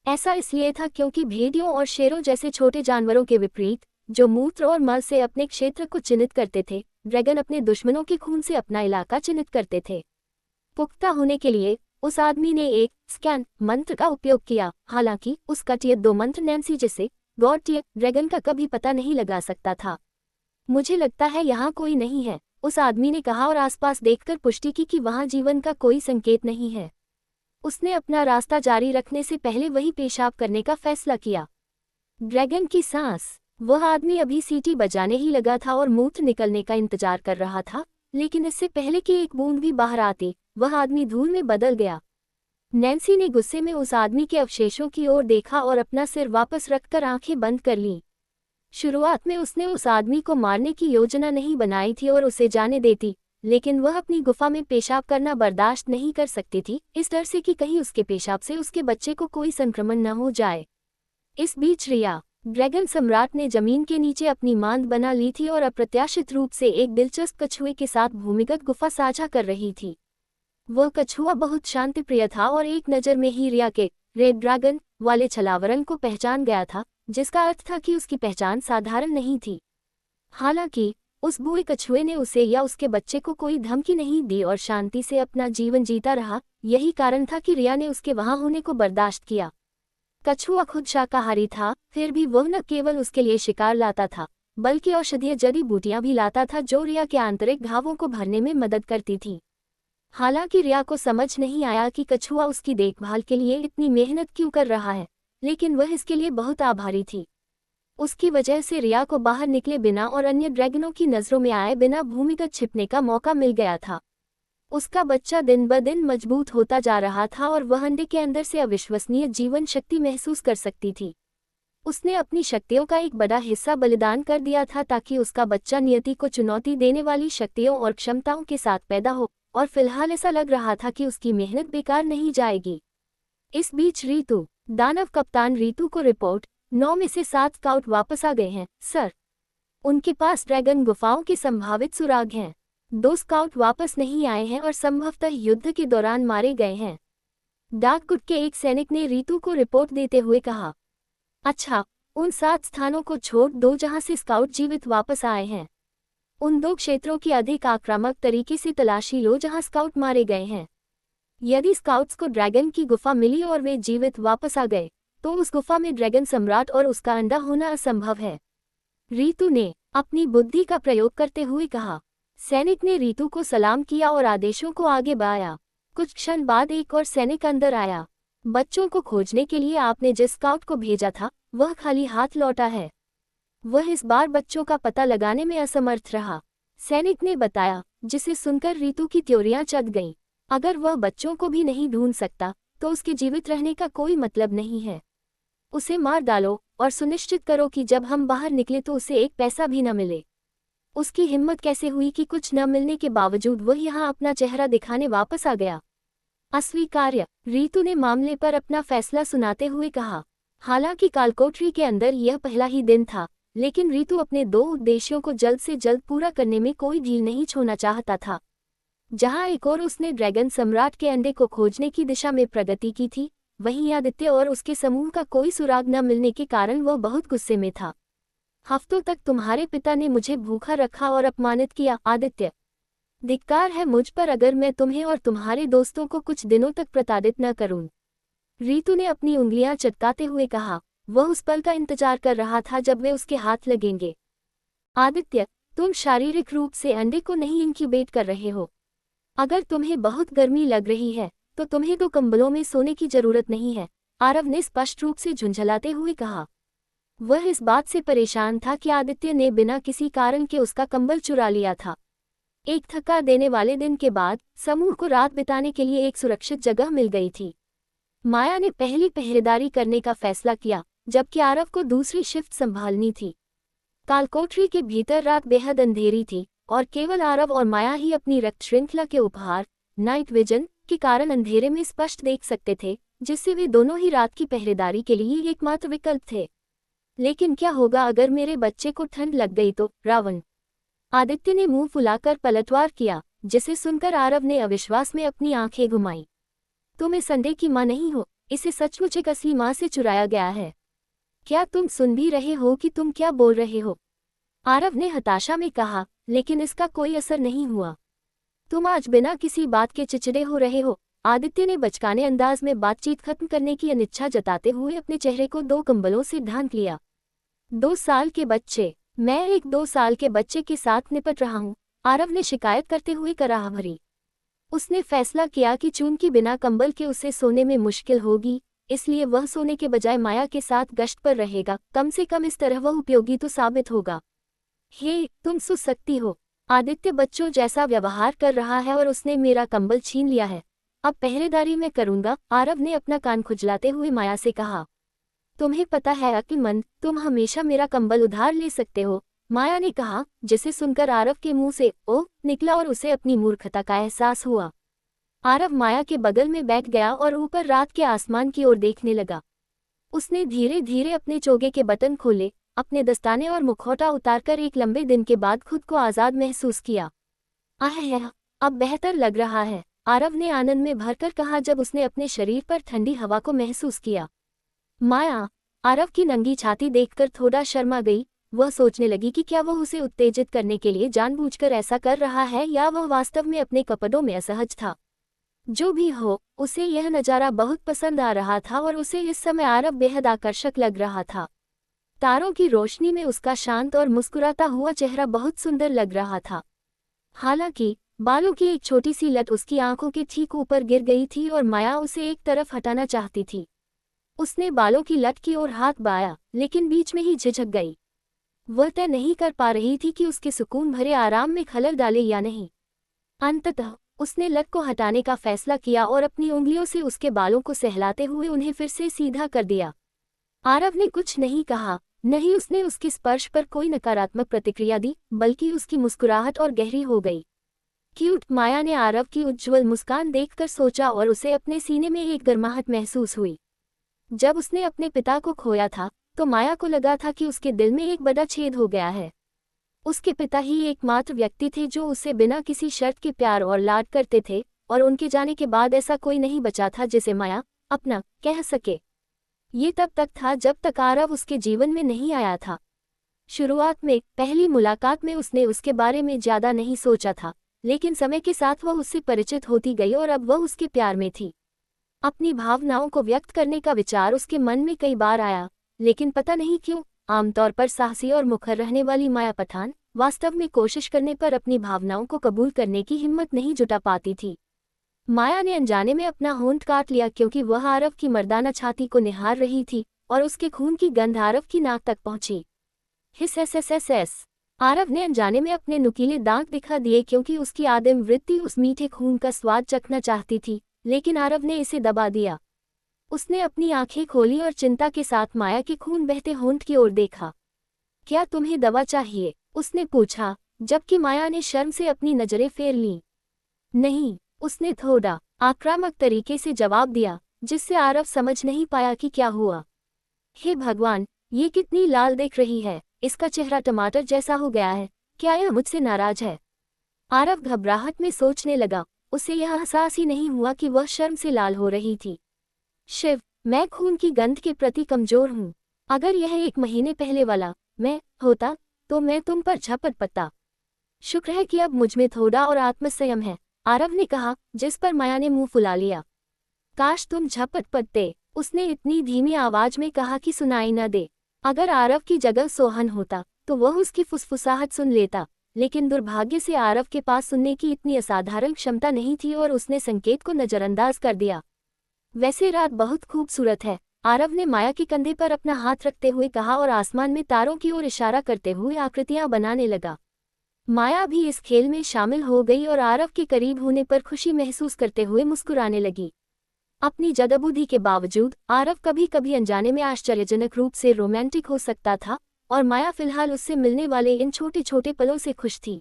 [SPEAKER 1] ऐसा इसलिए था क्योंकि भेड़ियों और शेरों जैसे छोटे जानवरों के विपरीत, जो मूत्र और मल से अपने क्षेत्र को चिन्हित करते थे, ड्रैगन अपने दुश्मनों के खून से अपना इलाका चिन्हित करते थे। पुख्ता होने के लिए उस आदमी ने एक स्कैन मंत्र का उपयोग किया। हालांकि उसका टियर 2 मंत्र नैन्सी जिसे गॉड टियर ड्रैगन का कभी पता नहीं लगा सकता था। मुझे लगता है यहाँ कोई नहीं है, उस आदमी ने कहा और आसपास देखकर पुष्टि की कि वहाँ जीवन का कोई संकेत नहीं है। उसने अपना रास्ता जारी रखने से पहले वही पेशाब करने का फैसला किया। ड्रैगन की सांस। वह आदमी अभी सीटी बजाने ही लगा था और मूत्र निकलने का इंतजार कर रहा था, लेकिन इससे पहले कि एक बूंद भी बाहर आती, वह आदमी धूल में बदल गया। नैन्सी ने गुस्से में उस आदमी के अवशेषों की ओर देखा और अपना सिर वापस रखकर आंखें बंद कर लीं। शुरुआत में उसने उस आदमी को मारने की योजना नहीं बनाई थी और उसे जाने देती, लेकिन वह अपनी गुफा में पेशाब करना बर्दाश्त नहीं कर सकती थी, इस डर से कि कहीं उसके पेशाब से उसके बच्चे को कोई संक्रमण न हो जाए। इस बीच रिया, ड्रैगन सम्राट ने जमीन के नीचे अपनी मांद बना ली थी और अप्रत्याशित रूप से एक दिलचस्प कछुए के साथ भूमिगत गुफा साझा कर रही थी। वह कछुआ बहुत शांतिप्रिय था और एक नज़र में ही रिया के रेड ड्रैगन वाले छलावरण को पहचान गया था, जिसका अर्थ था कि उसकी पहचान साधारण नहीं थी। हालांकि उस बूढ़े कछुए ने उसे या उसके बच्चे को कोई धमकी नहीं दी और शांति से अपना जीवन जीता रहा। यही कारण था कि रिया ने उसके वहां होने को बर्दाश्त किया। कछुआ खुद शाकाहारी था, फिर भी वह न केवल उसके लिए शिकार लाता था, बल्कि औषधीय जड़ी बूटियां भी लाता था जो रिया के आंतरिक घावों को भरने में मदद करती थी। हालांकि रिया को समझ नहीं आया कि कछुआ उसकी देखभाल के लिए इतनी मेहनत क्यों कर रहा है, लेकिन वह इसके लिए बहुत आभारी थी। उसकी वजह से रिया को बाहर निकले बिना और अन्य ड्रैगनों की नज़रों में आए बिना भूमिगत छिपने का मौका मिल गया था। उसका बच्चा दिन ब दिन मजबूत होता जा रहा था और वह अंडे के अंदर से अविश्वसनीय जीवन शक्ति महसूस कर सकती थी। उसने अपनी शक्तियों का एक बड़ा हिस्सा बलिदान कर दिया था ताकि उसका बच्चा नियति को चुनौती देने वाली शक्तियों और क्षमताओं के साथ पैदा हो, और फिलहाल ऐसा लग रहा था कि उसकी मेहनत बेकार नहीं जाएगी। इस बीच रीतू, दानव कप्तान रीतू को रिपोर्ट, 9 में से 7 स्काउट वापस आ गए हैं, सर। उनके पास ड्रैगन गुफाओं के संभावित सुराग हैं। 2 स्काउट वापस नहीं आए हैं और संभवतः युद्ध के दौरान मारे गए हैं, डाकगुट के एक सैनिक ने रीतू को रिपोर्ट देते हुए कहा। अच्छा, उन 7 स्थानों को छोड़ दो जहां से स्काउट जीवित वापस आए हैं। उन 2 क्षेत्रों की अधिक आक्रामक तरीके से तलाशी लो जहां स्काउट मारे गए हैं। यदि स्काउट्स को ड्रैगन की गुफा मिली और वे जीवित वापस आ गए, तो उस गुफा में ड्रैगन सम्राट और उसका अंडा होना असंभव है, रीतू ने अपनी बुद्धि का प्रयोग करते हुए कहा। सैनिक ने रीतू को सलाम किया और आदेशों को आगे बढ़ाया। कुछ क्षण बाद एक और सैनिक अंदर आया। बच्चों को खोजने के लिए आपने जिस स्काउट को भेजा था, वह खाली हाथ लौटा है। वह इस बार बच्चों का पता लगाने में असमर्थ रहा, सैनिक ने बताया, जिसे सुनकर रीतू की त्योरियां चढ़ गईं। अगर वह बच्चों को भी नहीं ढूंढ सकता, तो उसके जीवित रहने का कोई मतलब नहीं है। उसे मार डालो और सुनिश्चित करो कि जब हम बाहर निकले तो उसे एक पैसा भी न मिले। उसकी हिम्मत कैसे हुई कि कुछ न मिलने के बावजूद वह यहाँ अपना चेहरा दिखाने वापस आ गया। अस्वीकार्य, रीतू ने मामले पर अपना फैसला सुनाते हुए कहा। हालांकि कालकोठरी के अंदर यह पहला ही दिन था, लेकिन रीतू अपने 2 उद्देश्यों को जल्द से जल्द पूरा करने में कोई ढील नहीं छोड़ना चाहता था। जहां एक और उसने ड्रैगन सम्राट के अंडे को खोजने की दिशा में प्रगति की थी, वहीं आदित्य और उसके समूह का कोई सुराग न मिलने के कारण वह बहुत गुस्से में था। हफ्तों तक तुम्हारे पिता ने मुझे भूखा रखा और अपमानित किया, आदित्य। धिक्कार है मुझ पर अगर मैं तुम्हें और तुम्हारे दोस्तों को कुछ दिनों तक प्रताड़ित न करूं, रीतू ने अपनी उंगलियां चटकाते हुए कहा। वह उस पल का इंतजार कर रहा था जब वे उसके हाथ लगेंगे। आदित्य, तुम शारीरिक रूप से अंडे को नहीं इंक्यूबेट कर रहे हो। अगर तुम्हें बहुत गर्मी लग रही है, तो तुम्हें 2 कंबलों में सोने की जरूरत नहीं है, आरव ने स्पष्ट रूप से झुंझलाते हुए कहा। वह इस बात से परेशान था कि आदित्य ने बिना किसी कारण के उसका कंबल चुरा लिया था। एक थका देने वाले दिन के बाद समूह को रात बिताने के लिए एक सुरक्षित जगह मिल गई थी। माया ने पहली पहरेदारी करने का फैसला किया, जबकि आरव को दूसरी शिफ्ट संभालनी थी। कालकोठरी के भीतर रात बेहद अंधेरी थी और केवल आरव और माया ही अपनी रक्त श्रृंखला के उपहार, नाइट विजन, के कारण अंधेरे में स्पष्ट देख सकते थे, जिससे वे दोनों ही रात की पहरेदारी के लिए एकमात्र विकल्प थे। लेकिन क्या होगा अगर मेरे बच्चे को ठंड लग गई तो, रावण? आदित्य ने मुंह फुलाकर पलटवार किया, जिसे सुनकर आरव ने अविश्वास में अपनी आंखें घुमाई। तुम इस अंडे की मां नहीं हो, इसे सचमुच एक असली मां से चुराया गया है। क्या तुम सुन भी रहे हो कि तुम क्या बोल रहे हो? आरव ने हताशा में कहा, लेकिन इसका कोई असर नहीं हुआ। तुम आज बिना किसी बात के चिड़चिड़े हो रहे हो, आदित्य ने बचकाने अंदाज में बातचीत खत्म करने की अनिच्छा जताते हुए अपने चेहरे को 2 कंबलों से ढांक लिया। 2 साल के बच्चे, मैं एक 2 साल के बच्चे के साथ निपट रहा हूँ, आरव ने शिकायत करते हुए कराह भरी। उसने फैसला किया कि चूंकि बिना कंबल के उसे सोने में मुश्किल होगी, इसलिए वह सोने के बजाय माया के साथ गश्त पर रहेगा। कम से कम इस तरह वह उपयोगी तो साबित होगा। हे, तुम सुन सकती हो, आदित्य बच्चों जैसा व्यवहार कर रहा है और उसने मेरा कंबल छीन लिया है। अब पहरेदारी मैं करूंगा, आरव ने अपना कान खुजलाते हुए माया से कहा। तुम्हें पता है अक्लमंद, तुम हमेशा मेरा कंबल उधार ले सकते हो, माया ने कहा, जिसे सुनकर आरव के मुंह से ओह निकला और उसे अपनी मूर्खता का एहसास हुआ। आरव माया के बगल में बैठ गया और ऊपर रात के आसमान की ओर देखने लगा। उसने धीरे धीरे अपने चोगे के बटन खोले, अपने दस्ताने और मुखौटा उतारकर एक लंबे दिन के बाद खुद को आज़ाद महसूस किया। आह, अब बेहतर लग रहा है, आरव ने आनंद में भरकर कहा जब उसने अपने शरीर पर ठंडी हवा को महसूस किया। माया आरव की नंगी छाती देखकर थोड़ा शर्मा गई। वह सोचने लगी कि क्या वह उसे उत्तेजित करने के लिए जानबूझकर ऐसा कर रहा है या वह वास्तव में अपने कपड़ों में असहज था। जो भी हो, उसे यह नज़ारा बहुत पसंद आ रहा था और उसे इस समय आरव बेहद आकर्षक लग रहा था। तारों की रोशनी में उसका शांत और मुस्कुराता हुआ चेहरा बहुत सुंदर लग रहा था। हालांकि बालों की एक छोटी सी लट उसकी आंखों के ठीक ऊपर गिर गई थी और माया उसे एक तरफ हटाना चाहती थी। उसने बालों की लट की ओर हाथ बढ़ाया, लेकिन बीच में ही झिझक गई। वह तय नहीं कर पा रही थी कि उसके सुकून भरे आराम में खलल डाले या नहीं। अंततः उसने लट को हटाने का फैसला किया और अपनी उंगलियों से उसके बालों को सहलाते हुए उन्हें फिर से सीधा कर दिया। आरव ने कुछ नहीं कहा, नहीं उसने उसके स्पर्श पर कोई नकारात्मक प्रतिक्रिया दी, बल्कि उसकी मुस्कुराहट और गहरी हो गई। क्यूट, माया ने आरव की उज्ज्वल मुस्कान देखकर सोचा और उसे अपने सीने में एक गर्माहट महसूस हुई। जब उसने अपने पिता को खोया था तो माया को लगा था कि उसके दिल में एक बड़ा छेद हो गया है। उसके पिता ही एकमात्र व्यक्ति थे जो उसे बिना किसी शर्त के प्यार और लाड करते थे, और उनके जाने के बाद ऐसा कोई नहीं बचा था जिसे माया अपना कह सके। ये तब तक था जब तक आरव उसके जीवन में नहीं आया था। शुरुआत में पहली मुलाकात में उसने उसके बारे में ज्यादा नहीं सोचा था, लेकिन समय के साथ वह उससे परिचित होती गई और अब वह उसके प्यार में थी। अपनी भावनाओं को व्यक्त करने का विचार उसके मन में कई बार आया, लेकिन पता नहीं क्यों आमतौर पर साहसी और मुखर रहने वाली माया पठान वास्तव में कोशिश करने पर अपनी भावनाओं को कबूल करने की हिम्मत नहीं जुटा पाती थी। माया ने अनजाने में अपना होंठ काट लिया क्योंकि वह आरव की मर्दाना छाती को निहार रही थी और उसके खून की गंध आरव की नाक तक पहुंची। हिस। आरव ने अनजाने में अपने नुकीले दांत दिखा दिए क्योंकि उसकी आदिम वृत्ति उस मीठे खून का स्वाद चखना चाहती थी, लेकिन आरव ने इसे दबा दिया। उसने अपनी आंखें खोली और चिंता के साथ माया के खून बहते होंठ की ओर देखा। क्या तुम्हें दवा चाहिए? उसने पूछा, जबकि माया ने शर्म से अपनी नजरें फेर लीं। नहीं, उसने थोड़ा आक्रामक तरीके से जवाब दिया, जिससे आरव समझ नहीं पाया कि क्या हुआ। हे भगवान, ये कितनी लाल दिख रही है, इसका चेहरा टमाटर जैसा हो गया है, क्या यह मुझसे नाराज है? आरव घबराहट में सोचने लगा। उसे यह एहसास ही नहीं हुआ कि वह शर्म से लाल हो रही थी। शिव, मैं खून की गंध के प्रति कमजोर हूँ। अगर यह 1 महीने पहले वाला मैं होता तो मैं तुम पर झपट पड़ता। शुक्र है कि अब मुझमें थोड़ा और आत्मसंयम है, आरव ने कहा, जिस पर माया ने मुंह फुला लिया। काश तुम झपट पड़ते, उसने इतनी धीमी आवाज में कहा कि सुनाई न दे। अगर आरव की जगह सोहन होता तो वह उसकी फुसफुसाहट सुन लेता, लेकिन दुर्भाग्य से आरव के पास सुनने की इतनी असाधारण क्षमता नहीं थी और उसने संकेत को नजरअंदाज कर दिया। वैसे रात बहुत खूबसूरत है, आरव ने माया के कंधे पर अपना हाथ रखते हुए कहा और आसमान में तारों की ओर इशारा करते हुए आकृतियां बनाने लगा। माया भी इस खेल में शामिल हो गई और आरव के करीब होने पर खुशी महसूस करते हुए मुस्कुराने लगी। अपनी जदबुद्धि के बावजूद आरव कभी कभी अनजाने में आश्चर्यजनक रूप से रोमांटिक हो सकता था, और माया फिलहाल उससे मिलने वाले इन छोटे छोटे पलों से खुश थी।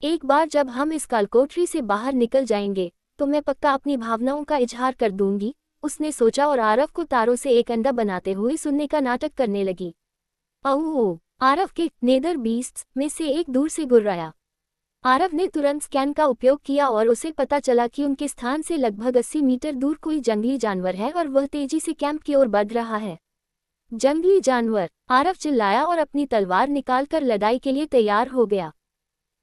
[SPEAKER 1] एक बार जब हम इस कालकोठरी से बाहर निकल जाएंगे तो मैं पक्का अपनी भावनाओं का इजहार कर दूंगी, उसने सोचा और आरव को तारों से एक अंडा बनाते हुए सुनने का नाटक करने लगी। ओह, आरव के नेदर बीस्ट्स में से एक दूर से गुर्राया। आरव ने तुरंत स्कैन का उपयोग किया और उसे पता चला कि उनके स्थान से लगभग 80 मीटर दूर कोई जंगली जानवर है और वह तेजी से कैंप की ओर बढ़ रहा है। जंगली जानवर, आरव चिल्लाया और अपनी तलवार निकालकर लड़ाई के लिए तैयार हो गया।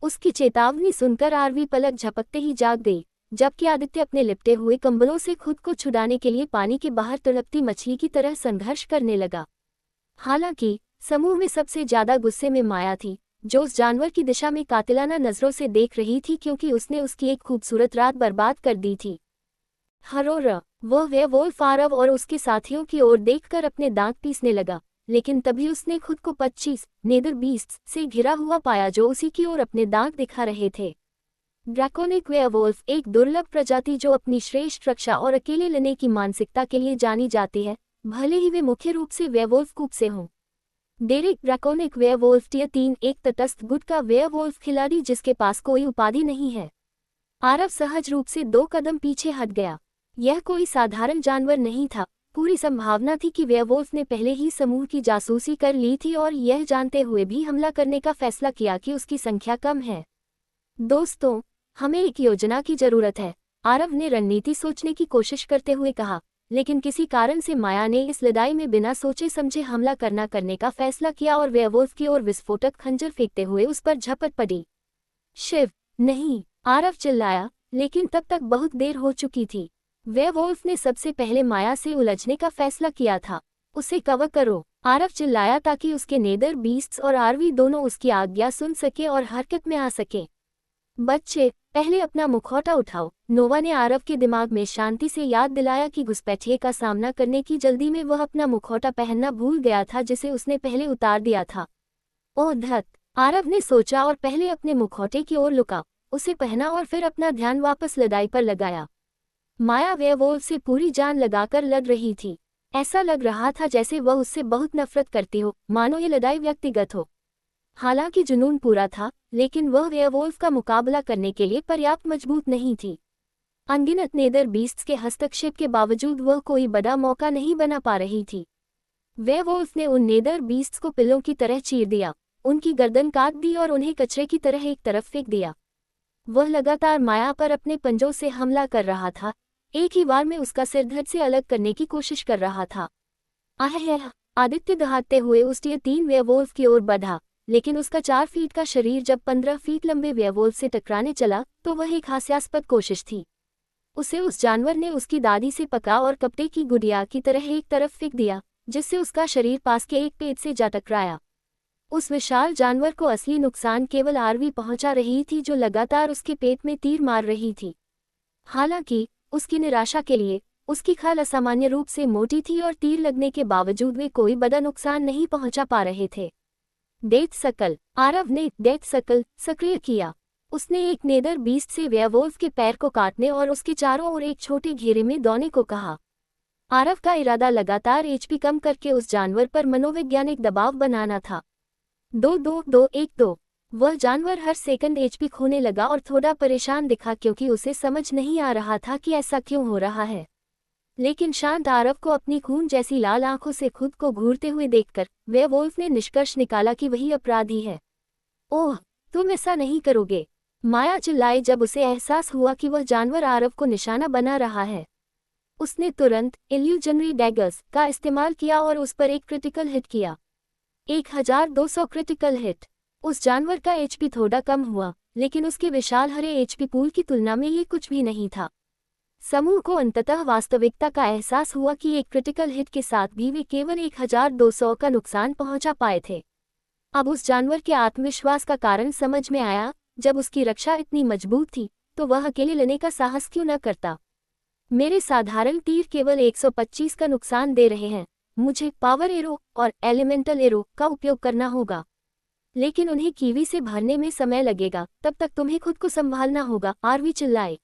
[SPEAKER 1] उसकी चेतावनी सुनकर आरवी पलक झपकते ही जाग गई, जबकि आदित्य अपने लिपटे हुए कंबलों से खुद को छुड़ाने के लिए पानी के बाहर तड़पती मछली की तरह संघर्ष करने लगा। हालांकि समूह में सबसे ज्यादा गुस्से में माया थी, जो उस जानवर की दिशा में कातिलाना नजरों से देख रही थी क्योंकि उसने उसकी एक खूबसूरत रात बर्बाद कर दी थी। हरोरा, वह वेयरवुल्फ आरव और उसके साथियों की ओर देखकर अपने दांत पीसने लगा। लेकिन तभी उसने खुद को 25 नेदर बीस्ट्स से घिरा हुआ पाया जो उसी की ओर अपने दांत दिखा रहे थे। ड्रैकोनिक वेयरवुल्फ एक दुर्लभ प्रजाति जो अपनी श्रेष्ठ रक्षा और अकेले लेने की मानसिकता के लिए जानी जाती है, भले ही वे मुख्य रूप से वेयरवुल्फ कूप से हों। डेरिक ड्रैकोनिक वेयरवुल्फ टियर 3 एक तटस्थ गुट का वेयरवुल्फ खिलाड़ी जिसके पास कोई उपाधि नहीं है। आरव सहज रूप से 2 कदम पीछे हट गया। यह कोई साधारण जानवर नहीं था। पूरी संभावना थी कि वेयरवुल्फ ने पहले ही समूह की जासूसी कर ली थी और यह जानते हुए भी हमला करने का फैसला किया कि उसकी संख्या कम है। दोस्तों, हमें एक योजना की जरूरत है, आरव ने रणनीति सोचने की कोशिश करते हुए कहा, लेकिन किसी कारण से माया ने इस लड़ाई में बिना सोचे समझे हमला करने का फैसला किया और वेयरवुल्फ की ओर विस्फोटक खंजर फेंकते हुए उस पर झपट पड़ी। शिव, नहीं! आरव चिल्लाया, लेकिन तब तक बहुत देर हो चुकी थी। वेयरवुल्फ ने सबसे पहले माया से उलझने का फैसला किया था। उसे कवर करो, आरव चिल्लाया ताकि उसके नेदर बीस्ट्स और आरवी दोनों उसकी आज्ञा सुन सके और हरकत में आ सके। बच्चे, पहले अपना मुखौटा उठाओ, नोवा ने आरव के दिमाग में शांति से याद दिलाया कि घुसपैठिए का सामना करने की जल्दी में वह अपना मुखौटा पहनना भूल गया था जिसे उसने पहले उतार दिया था। ओह धत! आरव ने सोचा और पहले अपने मुखौटे की ओर लुका, उसे पहना और फिर अपना ध्यान वापस लड़ाई पर लगाया। माया वेयरवुल्फ से पूरी जान लगाकर लड़ रही थी। ऐसा लग रहा था जैसे वह उससे बहुत नफरत करती हो, मानो ये लड़ाई व्यक्तिगत हो। हालांकि जुनून पूरा था, लेकिन वह वेयरवुल्फ का मुकाबला करने के लिए पर्याप्त मजबूत नहीं थी। अनगिनत नेदर बीस्ट्स के हस्तक्षेप के बावजूद वह कोई बड़ा मौका नहीं बना पा रही थी। वेयरवुल्फ ने उन नेदर बीस्ट्स को पिल्लों की तरह चीर दिया, उनकी गर्दन काट दी और उन्हें कचरे की तरह एक तरफ फेंक दिया। वह लगातार माया पर अपने पंजों से हमला कर रहा था, एक ही बार में उसका सिर धड़ से अलग करने की कोशिश कर रहा था। आह! आदित्य दहाड़ते हुए उस टियर 3 वेयरवुल्फ की ओर बढ़ा, लेकिन उसका 4 फीट का शरीर जब 15 फीट लंबे वेयरवुल्फ से टकराने चला तो वह एक हास्यास्पद कोशिश थी। उसे उस जानवर ने उसकी दादी से पका और कपड़े की गुड़िया की तरह एक तरफ फेंक दिया, जिससे उसका शरीर पास के एक पेड़ से जा टकराया। उस विशाल जानवर को असली नुकसान केवल आरवी पहुंचा रही थी जो लगातार उसके पेट में तीर मार रही थी। हालांकि उसकी निराशा के लिए उसकी खाल असामान्य रूप से मोटी थी और तीर लगने के बावजूद वे कोई बड़ा नुकसान नहीं पहुंचा पा रहे थे। डेथ सर्कल, आरव ने डेथ सर्कल सक्रिय किया। उसने एक नेदर बीस्ट से वेयरवुल्फ के पैर को काटने और उसके चारों ओर एक छोटे घेरे में दौड़ने को कहा। आरव का इरादा लगातार एचपी कम करके उस जानवर पर मनोवैज्ञानिक दबाव बनाना था। 2-2-2-1-2। वह जानवर हर सेकंड एचपी खोने लगा और थोड़ा परेशान दिखा क्योंकि उसे समझ नहीं आ रहा था कि ऐसा क्यों हो रहा है। लेकिन शांत आरव को अपनी खून जैसी लाल आंखों से खुद को घूरते हुए देखकर वेयरवुल्फ ने निष्कर्ष निकाला कि वही अपराधी है। ओह, तुम ऐसा नहीं करोगे! माया चिल्लाई जब उसे एहसास हुआ कि वह जानवर आरव को निशाना बना रहा है। उसने तुरंत इल्यूजनरी डैगर्स का इस्तेमाल किया और उस पर एक क्रिटिकल हिट किया। 1200 क्रिटिकल हिट। उस जानवर का एचपी थोड़ा कम हुआ, लेकिन उसके विशाल हरे एचपी पूल की तुलना में ये कुछ भी नहीं था। समूह को अंततः वास्तविकता का एहसास हुआ कि एक क्रिटिकल हिट के साथ भी वे केवल 1200 का नुकसान पहुंचा पाए थे। अब उस जानवर के आत्मविश्वास का कारण समझ में आया। जब उसकी रक्षा इतनी मजबूत थी तो वह अकेले लेने का साहस क्यों न करता। मेरे साधारण तीर केवल 125 का नुकसान दे रहे हैं, मुझे पावर एरो और एलिमेंटल एरो का उपयोग करना होगा, लेकिन उन्हें कीवी से भरने में समय लगेगा, तब तक तुम्हें खुद को संभालना होगा, आरवी चिल्लाए।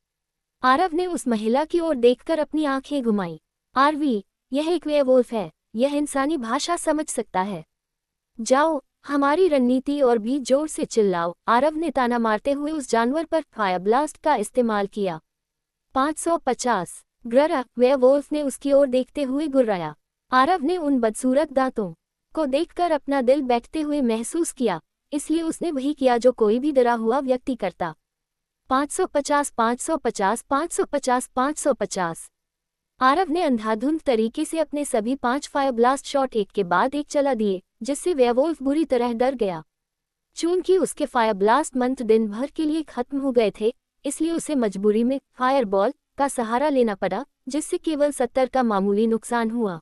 [SPEAKER 1] आरव ने उस महिला की ओर देखकर अपनी आंखें घुमाई। आरवी, यह एक वेयरवुल्फ है, यह इंसानी भाषा समझ सकता है। जाओ, हमारी रणनीति और भी जोर से चिल्लाओ। आरव ने ताना मारते हुए उस जानवर पर फायर ब्लास्ट का इस्तेमाल किया। 550 ग्ररा, वेयरवुल्फ ने उसकी ओर देखते हुए गुर्राया। आरव ने उन बदसूरत दांतों को देखकर अपना दिल बैठते हुए महसूस किया, इसलिए उसने वही किया जो कोई भी डरा हुआ व्यक्ति करता। 550 550 550 550। आरव ने अंधाधुंध तरीके से अपने सभी 5 फायर ब्लास्ट शॉट एक के बाद एक चला दिए, जिससे वेयरवुल्फ बुरी तरह डर गया। चूंकि उसके फायर ब्लास्ट मंत्र दिन भर के लिए खत्म हो गए थे, इसलिए उसे मजबूरी में फायरबॉल का सहारा लेना पड़ा, जिससे केवल 70 का मामूली नुकसान हुआ।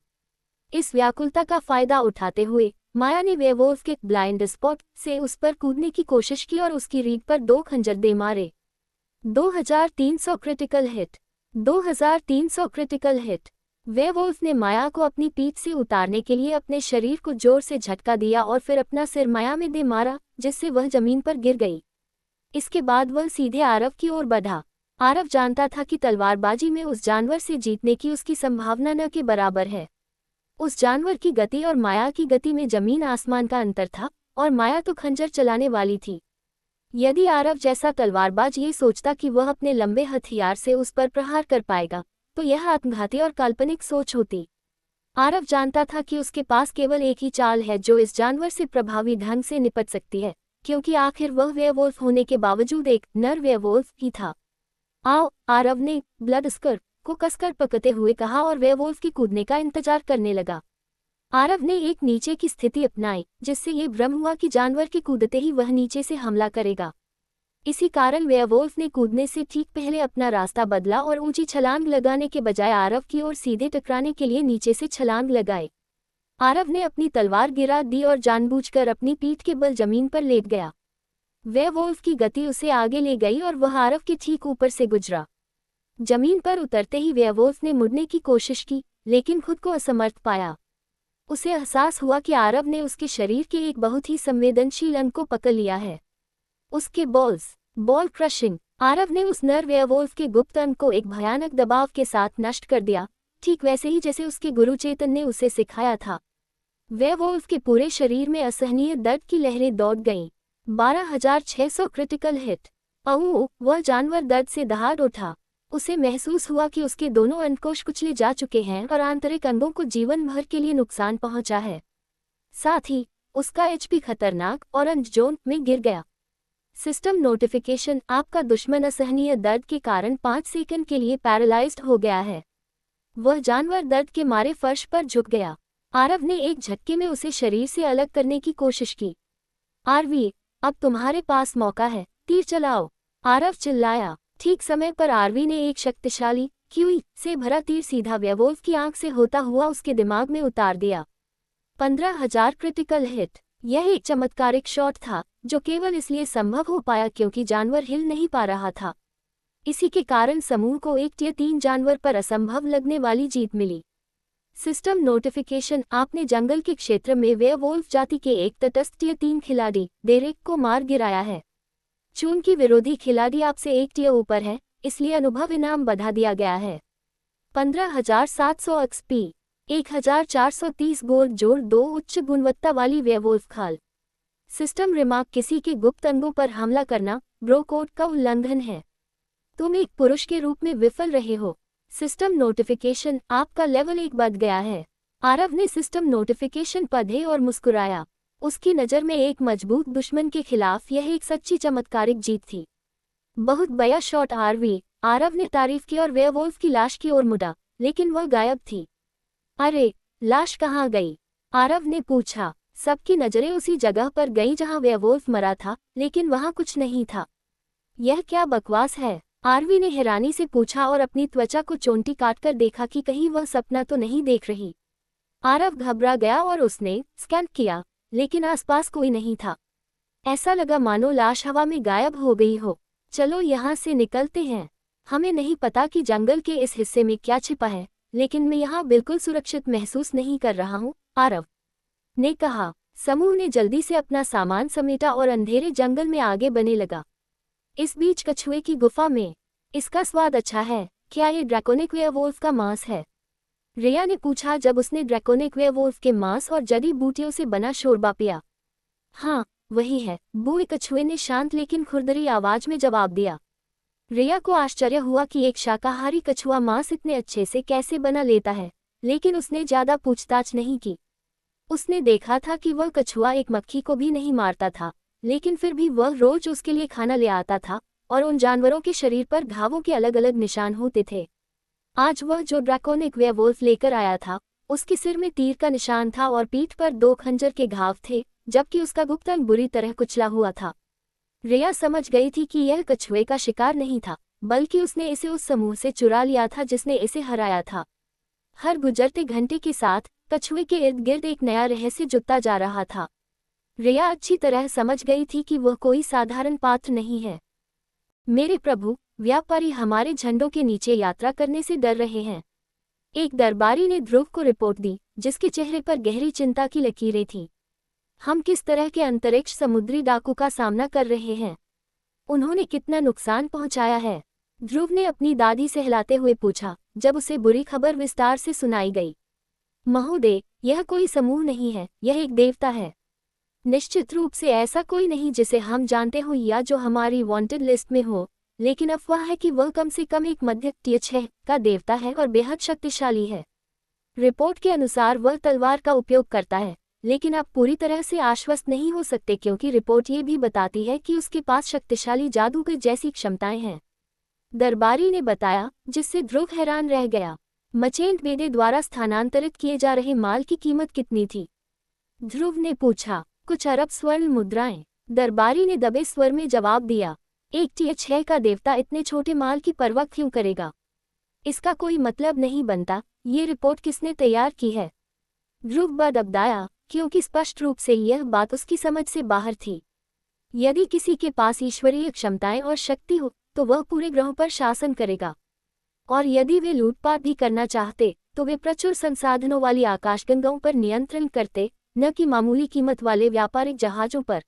[SPEAKER 1] इस व्याकुलता का फायदा उठाते हुए माया ने वेयरवुल्फ के ब्लाइंड स्पॉट से उस पर कूदने की कोशिश की और उसकी रीढ़ पर 2 खंजर दे मारे। 2300 critical hit. 2300 critical hit. Werewolf ने माया को अपनी पीठ से उतारने के लिए अपने शरीर को जोर से झटका दिया और फिर अपना सिर माया में दे मारा, जिससे वह जमीन पर गिर गई। इसके बाद वह सीधे आरव की ओर बढ़ा। आरव जानता था कि तलवारबाजी में उस जानवर से जीतने की उसकी संभावना न के बराबर है। उस जानवर की गति और माया की गति में जमीन आसमान का अंतर था, और माया तो खंजर चलाने वाली थी। यदि आरव जैसा तलवारबाज ये सोचता कि वह अपने लंबे हथियार से उस पर प्रहार कर पाएगा, तो यह आत्मघाती और काल्पनिक सोच होती। आरव जानता था कि उसके पास केवल एक ही चाल है जो इस जानवर से प्रभावी ढंग से निपट सकती है, क्योंकि आखिर वह वेयरवुल्फ होने के बावजूद एक नर वेयरवुल्फ ही था। आओ, आरव ने ब्लडस्कर को कसकर पकड़ते हुए कहा और वेयरवुल्फ की कूदने का इंतजार करने लगा। आरव ने एक नीचे की स्थिति अपनाई, जिससे ये भ्रम हुआ कि जानवर के कूदते ही वह नीचे से हमला करेगा। इसी कारण वेयरवुल्फ ने कूदने से ठीक पहले अपना रास्ता बदला और ऊंची छलांग लगाने के बजाय आरव की ओर सीधे टकराने के लिए नीचे से छलांग लगाई। आरव ने अपनी तलवार गिरा दी और जानबूझकर अपनी पीठ के बल जमीन पर लेट गया। वेयरवुल्फ की गति उसे आगे ले गई और वह आरव के ठीक ऊपर से गुजरा। जमीन पर उतरते ही वेयरवुल्फ ने मुड़ने की कोशिश की, लेकिन खुद को असमर्थ पाया। उसे एहसास हुआ कि आरव ने उसके शरीर के एक बहुत ही संवेदनशील अंग को पकड़ लिया है, उसके बॉल क्रशिंग। आरव ने उस नर वेयरवुल्फ के गुप्त अंग को एक भयानक दबाव के साथ नष्ट कर दिया, ठीक वैसे ही जैसे उसके गुरु चेतन ने उसे सिखाया था। वेयरवुल्फ के पूरे शरीर में असहनीय दर्द की लहरें दौड़ गईं। 12,600 क्रिटिकल हिट। वह जानवर दर्द से दहाड़ उठा। उसे महसूस हुआ कि उसके दोनों अंडकोश कुचले जा चुके हैं और आंतरिक अंगों को जीवन भर के लिए नुकसान पहुंचा है। साथ ही उसका एचपी खतरनाक ऑरेंज जोन में गिर गया। सिस्टम नोटिफिकेशन, आपका दुश्मन असहनीय दर्द के कारण 5 सेकंड के लिए पैरालाइज्ड हो गया है। वह जानवर दर्द के मारे फर्श पर झुक गया। आरव ने एक झटके में उसे शरीर से अलग करने की कोशिश की। आरवी, अब तुम्हारे पास मौका है, तीर चलाओ, आरव चिल्लाया। ठीक समय पर आरवी ने एक शक्तिशाली क्यूई से भरा तीर सीधा वेयरवुल्फ की आंख से होता हुआ उसके दिमाग में उतार दिया। 15,000 क्रिटिकल हिट। यह एक चमत्कारिक शॉट था, जो केवल इसलिए संभव हो पाया क्योंकि जानवर हिल नहीं पा रहा था। इसी के कारण समूह को एक टियर 3 जानवर पर असंभव लगने वाली जीत मिली। सिस्टम नोटिफिकेशन, आपने जंगल के क्षेत्र में वेयरवुल्फ जाति के एक तटस्थ टियर 3 खिलाड़ी डेरेक को मार गिराया है। चूंकि विरोधी खिलाड़ी आपसे एक टियर ऊपर है, इसलिए अनुभव इनाम बढ़ा दिया गया है। 15,700 एक्सपी, 1,430 गोल्ड जोड़ 2 उच्च गुणवत्ता वाली वेयरवुल्फ खाल। सिस्टम रिमार्क, किसी के गुप्त अंगों पर हमला करना ब्रो कोड का उल्लंघन है। तुम एक पुरुष के रूप में विफल रहे हो। सिस्टम नोटिफिकेशन, आपका लेवल 1 बढ़ गया है। आरव ने सिस्टम नोटिफिकेशन पढ़े और मुस्कुराया। उसकी नज़र में एक मजबूत दुश्मन के खिलाफ यह एक सच्ची चमत्कारिक जीत थी। बहुत बड़ा शॉट आरवी, आरव ने तारीफ की और वेयरवुल्फ की लाश की ओर मुड़ा, लेकिन वह गायब थी। अरे, लाश कहाँ गई? आरव ने पूछा। सबकी नजरें उसी जगह पर गईं जहां वेयरवुल्फ मरा था, लेकिन वहां कुछ नहीं था। यह क्या बकवास है? आरवी ने हैरानी से पूछा और अपनी त्वचा को चोंटी काटकर देखा कि कहीं वह सपना तो नहीं देख रही। आरव घबरा गया और उसने स्कैन किया, लेकिन आसपास कोई नहीं था। ऐसा लगा मानो लाश हवा में गायब हो गई हो। चलो यहाँ से निकलते हैं। हमें नहीं पता कि जंगल के इस हिस्से में क्या छिपा है, लेकिन मैं यहाँ बिल्कुल सुरक्षित महसूस नहीं कर रहा हूँ, आरव ने कहा। समूह ने जल्दी से अपना सामान समेटा और अंधेरे जंगल में आगे बढ़ने लगा। इस बीच कछुए की गुफा में, इसका स्वाद अच्छा है, क्या ये ड्रैकोनिक वेयरवुल्फ का मांस है? रिया ने पूछा जब उसने ड्रैकोनिक वेयरवुल्फ के मांस और जड़ी बूटियों से बना शोरबा पिया। हाँ, वही है, बूढ़े कछुए ने शांत लेकिन खुरदरी आवाज में जवाब दिया। रिया को आश्चर्य हुआ कि एक शाकाहारी कछुआ मांस इतने अच्छे से कैसे बना लेता है, लेकिन उसने ज्यादा पूछताछ नहीं की। उसने देखा था कि वह कछुआ एक मक्खी को भी नहीं मारता था, लेकिन फिर भी वह रोज उसके लिए खाना ले आता था, और उन जानवरों के शरीर पर घावों के अलग अलग निशान होते थे। आज वह जो ड्रैकोनिक वेयरवुल्फ लेकर आया था, उसके सिर में तीर का निशान था और पीठ पर 2 खंजर के घाव थे, जबकि उसका गुप्त अंग बुरी तरह कुचला हुआ था। रिया समझ गई थी कि यह कछुए का शिकार नहीं था, बल्कि उसने इसे उस समूह से चुरा लिया था जिसने इसे हराया था। हर गुजरते घंटे के साथ कछुए के इर्द गिर्द एक नया रहस्य जुटता जा रहा था। रिया अच्छी तरह समझ गई थी कि वह कोई साधारण पात्र नहीं है। मेरे प्रभु, व्यापारी हमारे झंडों के नीचे यात्रा करने से डर रहे हैं। एक दरबारी ने ध्रुव को रिपोर्ट दी, जिसके चेहरे पर गहरी चिंता की लकीरें थीं। हम किस तरह के अंतरिक्ष समुद्री डाकू का सामना कर रहे हैं? उन्होंने कितना नुकसान पहुंचाया है? ध्रुव ने अपनी दादी से हिलाते हुए पूछा, जब उसे बुरी खबर विस्तार से सुनाई गई। महोदय, यह कोई समूह नहीं है, यह एक देवता है। निश्चित रूप से ऐसा कोई नहीं जिसे हम जानते हो या जो हमारी वांटेड लिस्ट में हो, लेकिन अफवाह है कि वह कम से कम एक मध्य टीएच है का देवता है और बेहद शक्तिशाली है। रिपोर्ट के अनुसार वह तलवार का उपयोग करता है, लेकिन आप पूरी तरह से आश्वस्त नहीं हो सकते क्योंकि रिपोर्ट ये भी बताती है कि उसके पास शक्तिशाली जादूगर जैसी क्षमताएं हैं। दरबारी ने बताया, जिससे ध्रुव हैरान रह गया। मचेंट बेदे द्वारा स्थानांतरित किए जा रहे माल की कीमत कितनी थी? ध्रुव ने पूछा। कुछ अरब स्वर्ण मुद्राएं, दरबारी ने दबे स्वर में जवाब दिया। एक टीएच का देवता इतने छोटे माल की परवाह क्यों करेगा? इसका कोई मतलब नहीं बनता। ये रिपोर्ट किसने तैयार की है? ध्रुव बदबदाया, क्योंकि स्पष्ट रूप से यह बात उसकी समझ से बाहर थी। यदि किसी के पास ईश्वरीय क्षमताएं और शक्ति हो तो वह पूरे ग्रह पर शासन करेगा, और यदि वे लूटपाट भी करना चाहते तो वे प्रचुर संसाधनों वाली आकाशगंगाओं पर नियंत्रण करते, न कि मामूली कीमत वाले व्यापारिक जहाजों पर।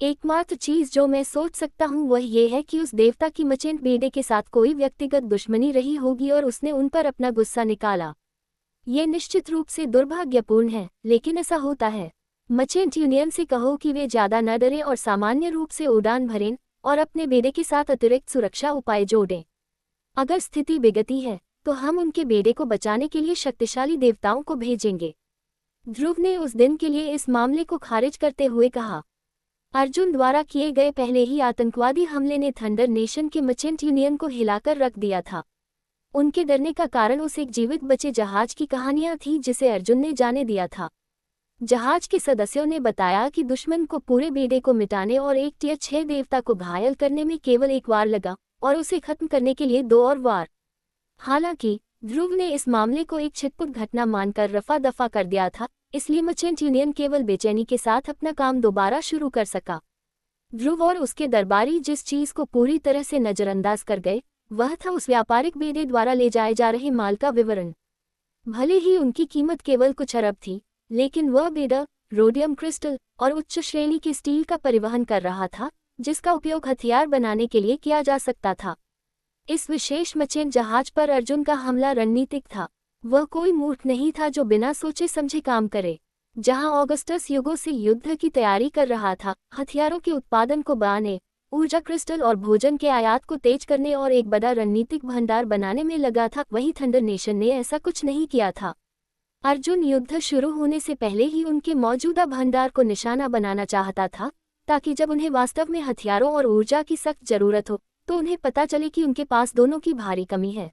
[SPEAKER 1] एकमात्र चीज जो मैं सोच सकता हूँ वह ये है कि उस देवता की मचेंट बेडे के साथ कोई व्यक्तिगत दुश्मनी रही होगी और उसने उन पर अपना गुस्सा निकाला। ये निश्चित रूप से दुर्भाग्यपूर्ण है, लेकिन ऐसा होता है। मचेंट यूनियन से कहो कि वे ज्यादा न डरें और सामान्य रूप से उड़ान भरें और अपने बेड़े के साथ अतिरिक्त सुरक्षा उपाय जोड़ें। अगर स्थिति बिगड़ती है तो हम उनके बेड़े को बचाने के लिए शक्तिशाली देवताओं को भेजेंगे। ध्रुव ने उस दिन के लिए इस मामले को खारिज करते हुए कहा। अर्जुन द्वारा किए गए पहले ही आतंकवादी हमले ने थंडर नेशन के मचेंट यूनियन को हिलाकर रख दिया था। उनके डरने का कारण उस एक जीवित बचे जहाज की कहानियां थी जिसे अर्जुन ने जाने दिया था। जहाज के सदस्यों ने बताया कि दुश्मन को पूरे बेड़े को मिटाने और एक टीएच 6 देवता को घायल करने में केवल एक वार लगा और उसे खत्म करने के लिए 2 और वार। हालांकि ध्रुव ने इस मामले को एक छिटपुट घटना मानकर रफा दफा कर दिया था, इसलिए मचेंट यूनियन केवल बेचैनी के साथ अपना काम दोबारा शुरू कर सका। ध्रुव और उसके दरबारी जिस चीज को पूरी तरह से नजरअंदाज कर गए वह था उस व्यापारिक बेड़े द्वारा ले जाए जा रहे माल का विवरण। भले ही उनकी कीमत केवल कुछ अरब थी, लेकिन वह बेड़ा रोडियम क्रिस्टल और उच्च श्रेणी के स्टील का परिवहन कर रहा था, जिसका उपयोग हथियार बनाने के लिए किया जा सकता था। इस विशेष मचेंट जहाज पर अर्जुन का हमला रणनीतिक था। वह कोई मूर्ख नहीं था जो बिना सोचे समझे काम करे। जहां ऑगस्टस युगों से युद्ध की तैयारी कर रहा था, हथियारों के उत्पादन को बढ़ाने, ऊर्जा क्रिस्टल और भोजन के आयात को तेज करने और एक बड़ा रणनीतिक भंडार बनाने में लगा था, वहीं थंडर नेशन ने ऐसा कुछ नहीं किया था। अर्जुन युद्ध शुरू होने से पहले ही उनके मौजूदा भंडार को निशाना बनाना चाहता था, ताकि जब उन्हें वास्तव में हथियारों और ऊर्जा की सख्त जरूरत हो तो उन्हें पता चले कि उनके पास दोनों की भारी कमी है।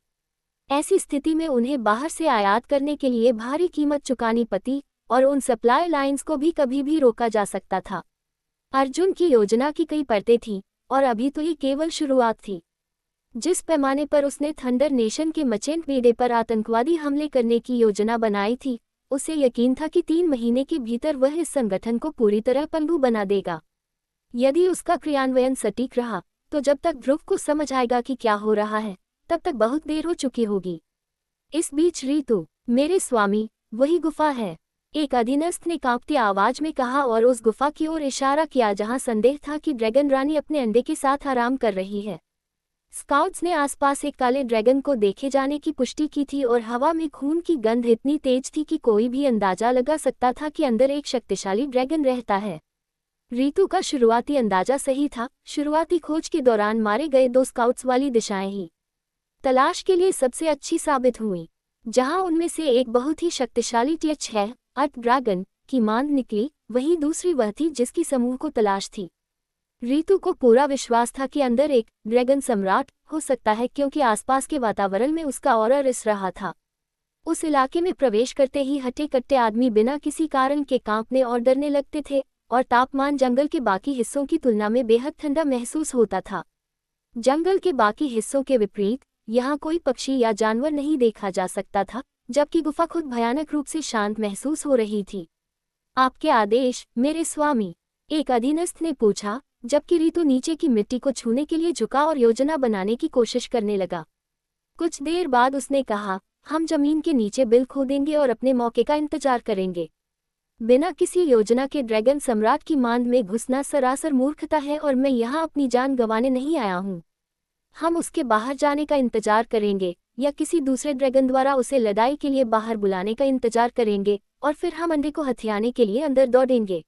[SPEAKER 1] ऐसी स्थिति में उन्हें बाहर से आयात करने के लिए भारी कीमत चुकानी पड़ती और उन सप्लाई लाइंस को भी कभी भी रोका जा सकता था। अर्जुन की योजना की कई परतें थीं और अभी तो ये केवल शुरुआत थी। जिस पैमाने पर उसने थंडर नेशन के मचेंट बेड़े पर आतंकवादी हमले करने की योजना बनाई थी, उसे यकीन था कि 3 महीने के भीतर वह इस संगठन को पूरी तरह पल्लू बना देगा। यदि उसका क्रियान्वयन सटीक रहा तो जब तक ध्रुव को समझ आएगा कि क्या हो रहा है तब तक बहुत देर हो चुकी होगी। इस बीच ऋतु, मेरे स्वामी, वही गुफा है, एक अधीनस्थ ने कांपती आवाज में कहा और उस गुफा की ओर इशारा किया जहां संदेह था कि ड्रैगन रानी अपने अंडे के साथ आराम कर रही है। स्काउट्स ने आसपास एक काले ड्रैगन को देखे जाने की पुष्टि की थी और हवा में खून की गंध इतनी तेज थी कि कोई भी अंदाजा लगा सकता था कि अंदर एक शक्तिशाली ड्रैगन रहता है। ऋतु का शुरुआती अंदाजा सही था। शुरुआती खोज के दौरान मारे गए 2 स्काउट्स वाली दिशाएं ही तलाश के लिए सबसे अच्छी साबित हुई। जहां उनमें से एक बहुत ही शक्तिशाली टीएच 6 ड्रैगन की मांद निकली, वहीं दूसरी वह थी जिसकी समूह को तलाश थी। ऋतु को पूरा विश्वास था कि अंदर एक ड्रैगन सम्राट हो सकता है, क्योंकि आसपास के वातावरण में उसका ऑरा रिस रहा था। उस इलाके में प्रवेश करते ही हट्टे कट्टे आदमी बिना किसी कारण के कांपने और डरने लगते थे और तापमान जंगल के बाकी हिस्सों की तुलना में बेहद ठंडा महसूस होता था। जंगल के बाकी हिस्सों के विपरीत यहाँ कोई पक्षी या जानवर नहीं देखा जा सकता था, जबकि गुफा खुद भयानक रूप से शांत महसूस हो रही थी। आपके आदेश, मेरे स्वामी, एक अधीनस्थ ने पूछा, जबकि ऋतु नीचे की मिट्टी को छूने के लिए झुका और योजना बनाने की कोशिश करने लगा। कुछ देर बाद उसने कहा, हम जमीन के नीचे बिल खोदेंगे और अपने मौके का इंतजार करेंगे। बिना किसी योजना के ड्रैगन सम्राट की मांद में घुसना सरासर मूर्खता है और मैं यहाँ अपनी जान गंवाने नहीं आया हूँ। हम उसके बाहर जाने का इंतजार करेंगे या किसी दूसरे ड्रैगन द्वारा उसे लड़ाई के लिए बाहर बुलाने का इंतजार करेंगे और फिर हम अंडे को हथियाने के लिए अंदर दौड़ेंगे।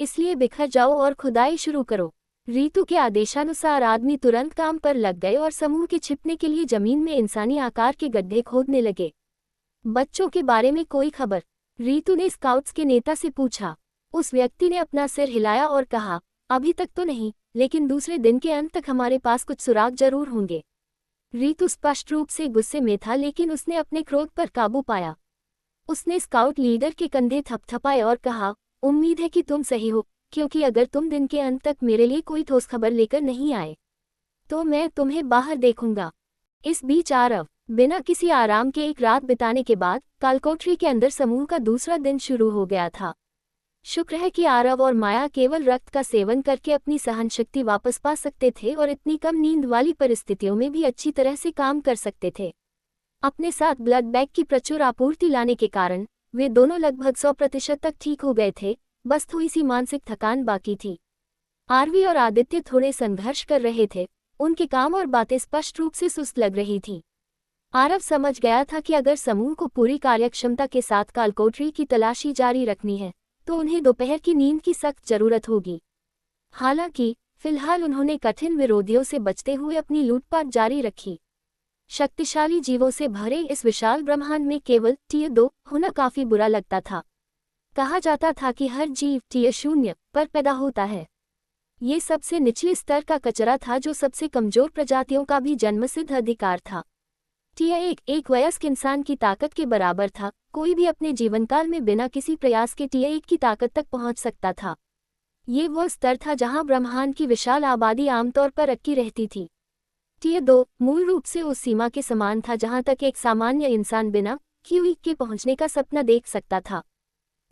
[SPEAKER 1] इसलिए बिखर जाओ और खुदाई शुरू करो। रीतु के आदेशानुसार आदमी तुरंत काम पर लग गए और समूह के छिपने के लिए जमीन में इंसानी आकार के गड्ढे खोदने लगे। बच्चों के बारे में कोई खबर? रीतु ने स्काउट्स के नेता से पूछा। उस व्यक्ति ने अपना सिर हिलाया और कहा, अभी तक तो नहीं, लेकिन दूसरे दिन के अंत तक हमारे पास कुछ सुराग जरूर होंगे। रीतु स्पष्ट रूप से गुस्से में था, लेकिन उसने अपने क्रोध पर काबू पाया। उसने स्काउट लीडर के कंधे थपथपाए और कहा, उम्मीद है कि तुम सही हो, क्योंकि अगर तुम दिन के अंत तक मेरे लिए कोई ठोस खबर लेकर नहीं आए तो मैं तुम्हें बाहर देखूंगा। इस बीच आरव बिना किसी आराम के एक रात बिताने के बाद कालकोठरी के अंदर समूह का दूसरा दिन शुरू हो गया था। शुक्र है कि आरव और माया केवल रक्त का सेवन करके अपनी सहनशक्ति वापस पा सकते थे और इतनी कम नींद वाली परिस्थितियों में भी अच्छी तरह से काम कर सकते थे। अपने साथ ब्लड बैग की प्रचुर आपूर्ति लाने के कारण वे दोनों लगभग 100% तक ठीक हो गए थे, बस थोड़ी सी मानसिक थकान बाकी थी। आरवी और आदित्य थोड़े संघर्ष कर रहे थे, उनके काम और बातें स्पष्ट रूप से सुस्त लग रही थीं। आरव समझ गया था कि अगर समूह को पूरी कार्यक्षमता के साथ कालकोठरी की तलाशी जारी रखनी है तो उन्हें दोपहर की नींद की सख्त जरूरत होगी। हालांकि फिलहाल उन्होंने कठिन विरोधियों से बचते हुए अपनी लूटपाट जारी रखी। शक्तिशाली जीवों से भरे इस विशाल ब्रह्मांड में केवल टियर 2 होना काफी बुरा लगता था। कहा जाता था कि हर जीव टियर 0 पर पैदा होता है। ये सबसे निचले स्तर का कचरा था जो सबसे कमजोर प्रजातियों का भी जन्मसिद्ध अधिकार था। टियर 1 एक वयस्क इंसान की ताकत के बराबर था। कोई भी अपने जीवनकाल में बिना किसी प्रयास के टियर 1 की ताकत तक पहुंच सकता था। ये वह स्तर था जहां ब्रह्मांड की विशाल आबादी आमतौर पर अटकी रहती थी। टियर 2 मूल रूप से उस सीमा के समान था जहां तक एक सामान्य इंसान बिना क्यूई के पहुंचने का सपना देख सकता था।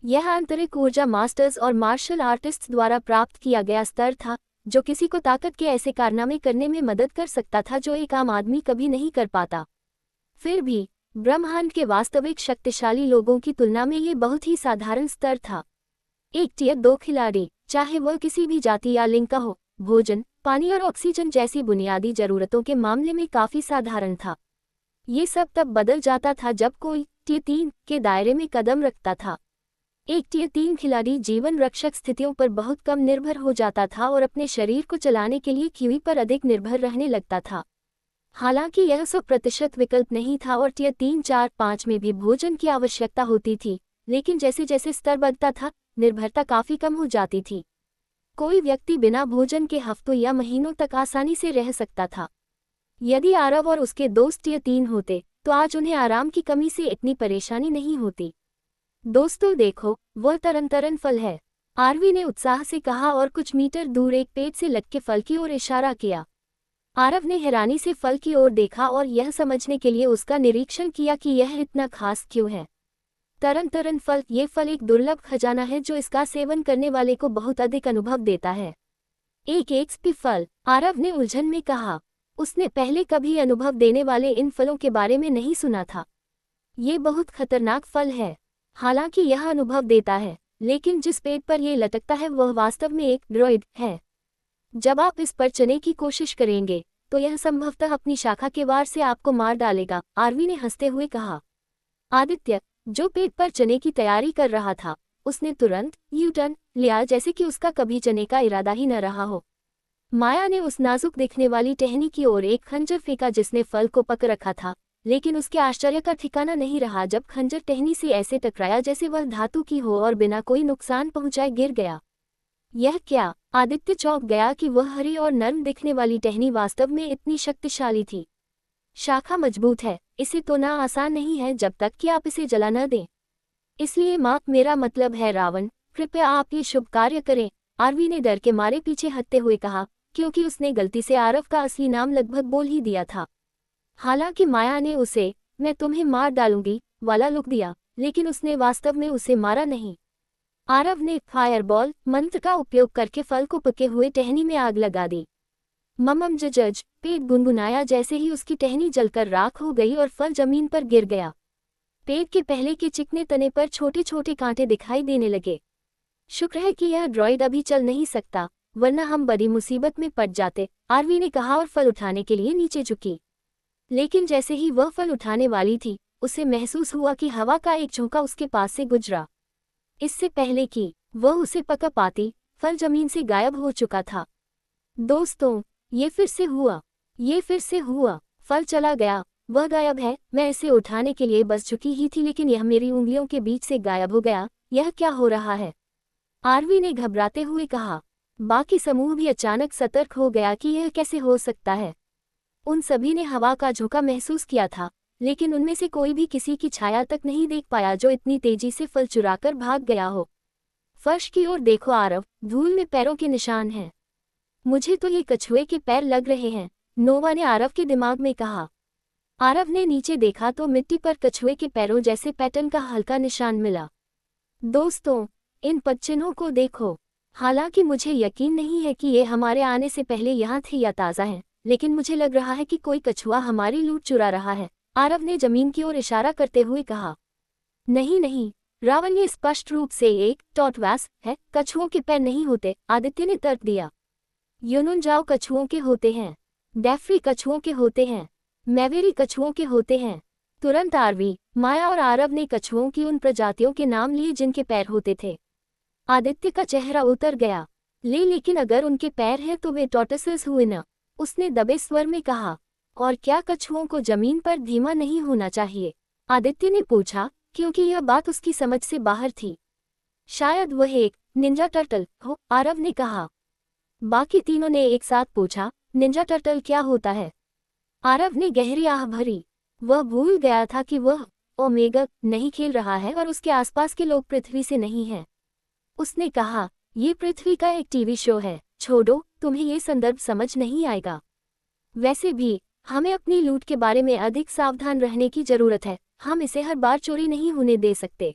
[SPEAKER 1] यह आंतरिक ऊर्जा मास्टर्स और मार्शल आर्टिस्ट्स द्वारा प्राप्त किया गया स्तर था जो किसी को ताकत के ऐसे कारनामे करने में मदद कर सकता था जो एक आम आदमी कभी नहीं कर पाता। फिर भी ब्रह्मांड के वास्तविक शक्तिशाली लोगों की तुलना में ये बहुत ही साधारण स्तर था। एक टियर 2 खिलाड़ी, चाहे वह किसी भी जाति या लिंग का हो, भोजन, पानी और ऑक्सीजन जैसी बुनियादी जरूरतों के मामले में काफी साधारण था। ये सब तब बदल जाता था जब कोई टियर 3 के दायरे में कदम रखता था। एक टियर 3 खिलाड़ी जीवन रक्षक स्थितियों पर बहुत कम निर्भर हो जाता था और अपने शरीर को चलाने के लिए क्यूई पर अधिक निर्भर रहने लगता था। हालांकि यह 100% विकल्प नहीं था और टियर 3, 4, 5 में भी भोजन की आवश्यकता होती थी, लेकिन जैसे जैसे स्तर बढ़ता था निर्भरता काफी कम हो जाती थी। कोई व्यक्ति बिना भोजन के हफ्तों या महीनों तक आसानी से रह सकता था। यदि आरव और उसके दोस्त टियर 3 होते तो आज उन्हें आराम की कमी से इतनी परेशानी नहीं होती। दोस्तों देखो, वह तरन फल है, आरवी ने उत्साह से कहा और कुछ मीटर दूर एक पेड़ से लटके फल की ओर इशारा किया। आरव ने हैरानी से फल की ओर देखा और यह समझने के लिए उसका निरीक्षण किया कि यह इतना खास क्यों है। तरन फल, ये फल एक दुर्लभ खजाना है जो इसका सेवन करने वाले को बहुत अधिक अनुभव देता है। एक एक्सपी फल, आरव ने उलझन में कहा। उसने पहले कभी अनुभव देने वाले इन फलों के बारे में नहीं सुना था। ये बहुत खतरनाक फल है। हालांकि यह अनुभव देता है, लेकिन जिस पेड़ पर यह लटकता है वह वास्तव में एक ड्रॉइड है। जब आप इस पर चढ़ने की कोशिश करेंगे तो यह संभवतः अपनी शाखा के वार से आपको मार डालेगा, आरवी ने हंसते हुए कहा। आदित्य, जो पेड़ पर चने की तैयारी कर रहा था, उसने तुरंत यू टर्न लिया जैसे कि उसका कभी चने का इरादा ही न रहा हो। माया ने उस नाजुक दिखने वाली टहनी की ओर एक खंजर फेंका जिसने फल को पकड़ रखा था, लेकिन उसके आश्चर्य का ठिकाना नहीं रहा जब खंजर टहनी से ऐसे टकराया जैसे वह धातु की हो और बिना कोई नुकसान पहुंचाए गिर गया। यह क्या? आदित्य चौंक गया कि वह हरी और नर्म दिखने वाली टहनी वास्तव में इतनी शक्तिशाली थी। शाखा मजबूत है, इसे तोड़ना आसान नहीं है जब तक कि आप इसे जला न दें। इसलिए माँ, मेरा मतलब है रावण, कृपया आप ये शुभ कार्य करें, आरवी ने डर के मारे पीछे हटते हुए कहा, क्योंकि उसने गलती से आरव का असली नाम लगभग बोल ही दिया था। हालांकि माया ने उसे मैं तुम्हें मार डालूंगी वाला लुक दिया, लेकिन उसने वास्तव में उसे मारा नहीं। आरव ने फायरबॉल मंत्र का उपयोग करके फल को पके हुए टहनी में आग लगा दी। ममम जज, पेट गुनगुनाया जैसे ही उसकी टहनी जलकर राख हो गई और फल जमीन पर गिर गया। पेट के पहले के चिकने तने पर छोटे छोटे कांटे दिखाई देने लगे। शुक्र है कि यह ड्रॉइड अभी चल नहीं सकता, वरना हम बड़ी मुसीबत में पड़ जाते, आरवी ने कहा और फल उठाने के लिए नीचे झुकी। लेकिन जैसे ही वह फल उठाने वाली थी, उसे महसूस हुआ कि हवा का एक झोंका उसके पास से गुजरा। इससे पहले कि वह उसे पकड़ पाती, फल जमीन से गायब हो चुका था। दोस्तों, ये फिर से हुआ, फल चला गया, वह गायब है। मैं इसे उठाने के लिए बस झुकी ही थी, लेकिन यह मेरी उंगलियों के बीच से गायब हो गया। यह क्या हो रहा है? आरवी ने घबराते हुए कहा। बाकी समूह भी अचानक सतर्क हो गया कि यह कैसे हो सकता है। उन सभी ने हवा का झोंका महसूस किया था, लेकिन उनमें से कोई भी किसी की छाया तक नहीं देख पाया जो इतनी तेजी से फल चुराकर भाग गया हो। फर्श की ओर देखो आरव, धूल में पैरों के निशान हैं। मुझे तो ये कछुए के पैर लग रहे हैं, नोवा ने आरव के दिमाग में कहा। आरव ने नीचे देखा तो मिट्टी पर कछुए के पैरों जैसे पैटर्न का हल्का निशान मिला। दोस्तों, इन पदचिन्हों को देखो। हालांकि मुझे यकीन नहीं है कि ये हमारे आने से पहले यहाँ थे या ताज़ा हैं, लेकिन मुझे लग रहा है कि कोई कछुआ हमारी लूट चुरा रहा है, आरव ने जमीन की ओर इशारा करते हुए कहा। नहीं नहीं, रावण, ये स्पष्ट रूप से एक टॉटवास है, कछुओं के पैर नहीं होते, आदित्य ने तर्क दिया। युनुनजाओ कछुओं के होते हैं, डेफ्री कछुओं के होते हैं, मैवेरी कछुओं के होते हैं। तुरंत आरवी, माया और आरव ने कछुओं की उन प्रजातियों के नाम लिए जिनके पैर होते थे। आदित्य का चेहरा उतर गया। लेकिन अगर उनके पैर हैं तो वे टॉर्टोइसेस हुए न, उसने दबे स्वर में कहा। और क्या कछुओं को जमीन पर धीमा नहीं होना चाहिए? आदित्य ने पूछा, क्योंकि यह बात उसकी समझ से बाहर थी। शायद वह एक निंजा टर्टल हो, आरव ने कहा। बाकी तीनों ने एक साथ पूछा, निंजा टर्टल क्या होता है? आरव ने गहरी आह भरी। वह भूल गया था कि वह ओमेगा नहीं खेल रहा है और उसके आसपास के लोग पृथ्वी से नहीं हैं। उसने कहा, ये पृथ्वी का एक टीवी शो है, छोड़ो, तुम्हें ये संदर्भ समझ नहीं आएगा। वैसे भी हमें अपनी लूट के बारे में अधिक सावधान रहने की जरूरत है, हम इसे हर बार चोरी नहीं होने दे सकते।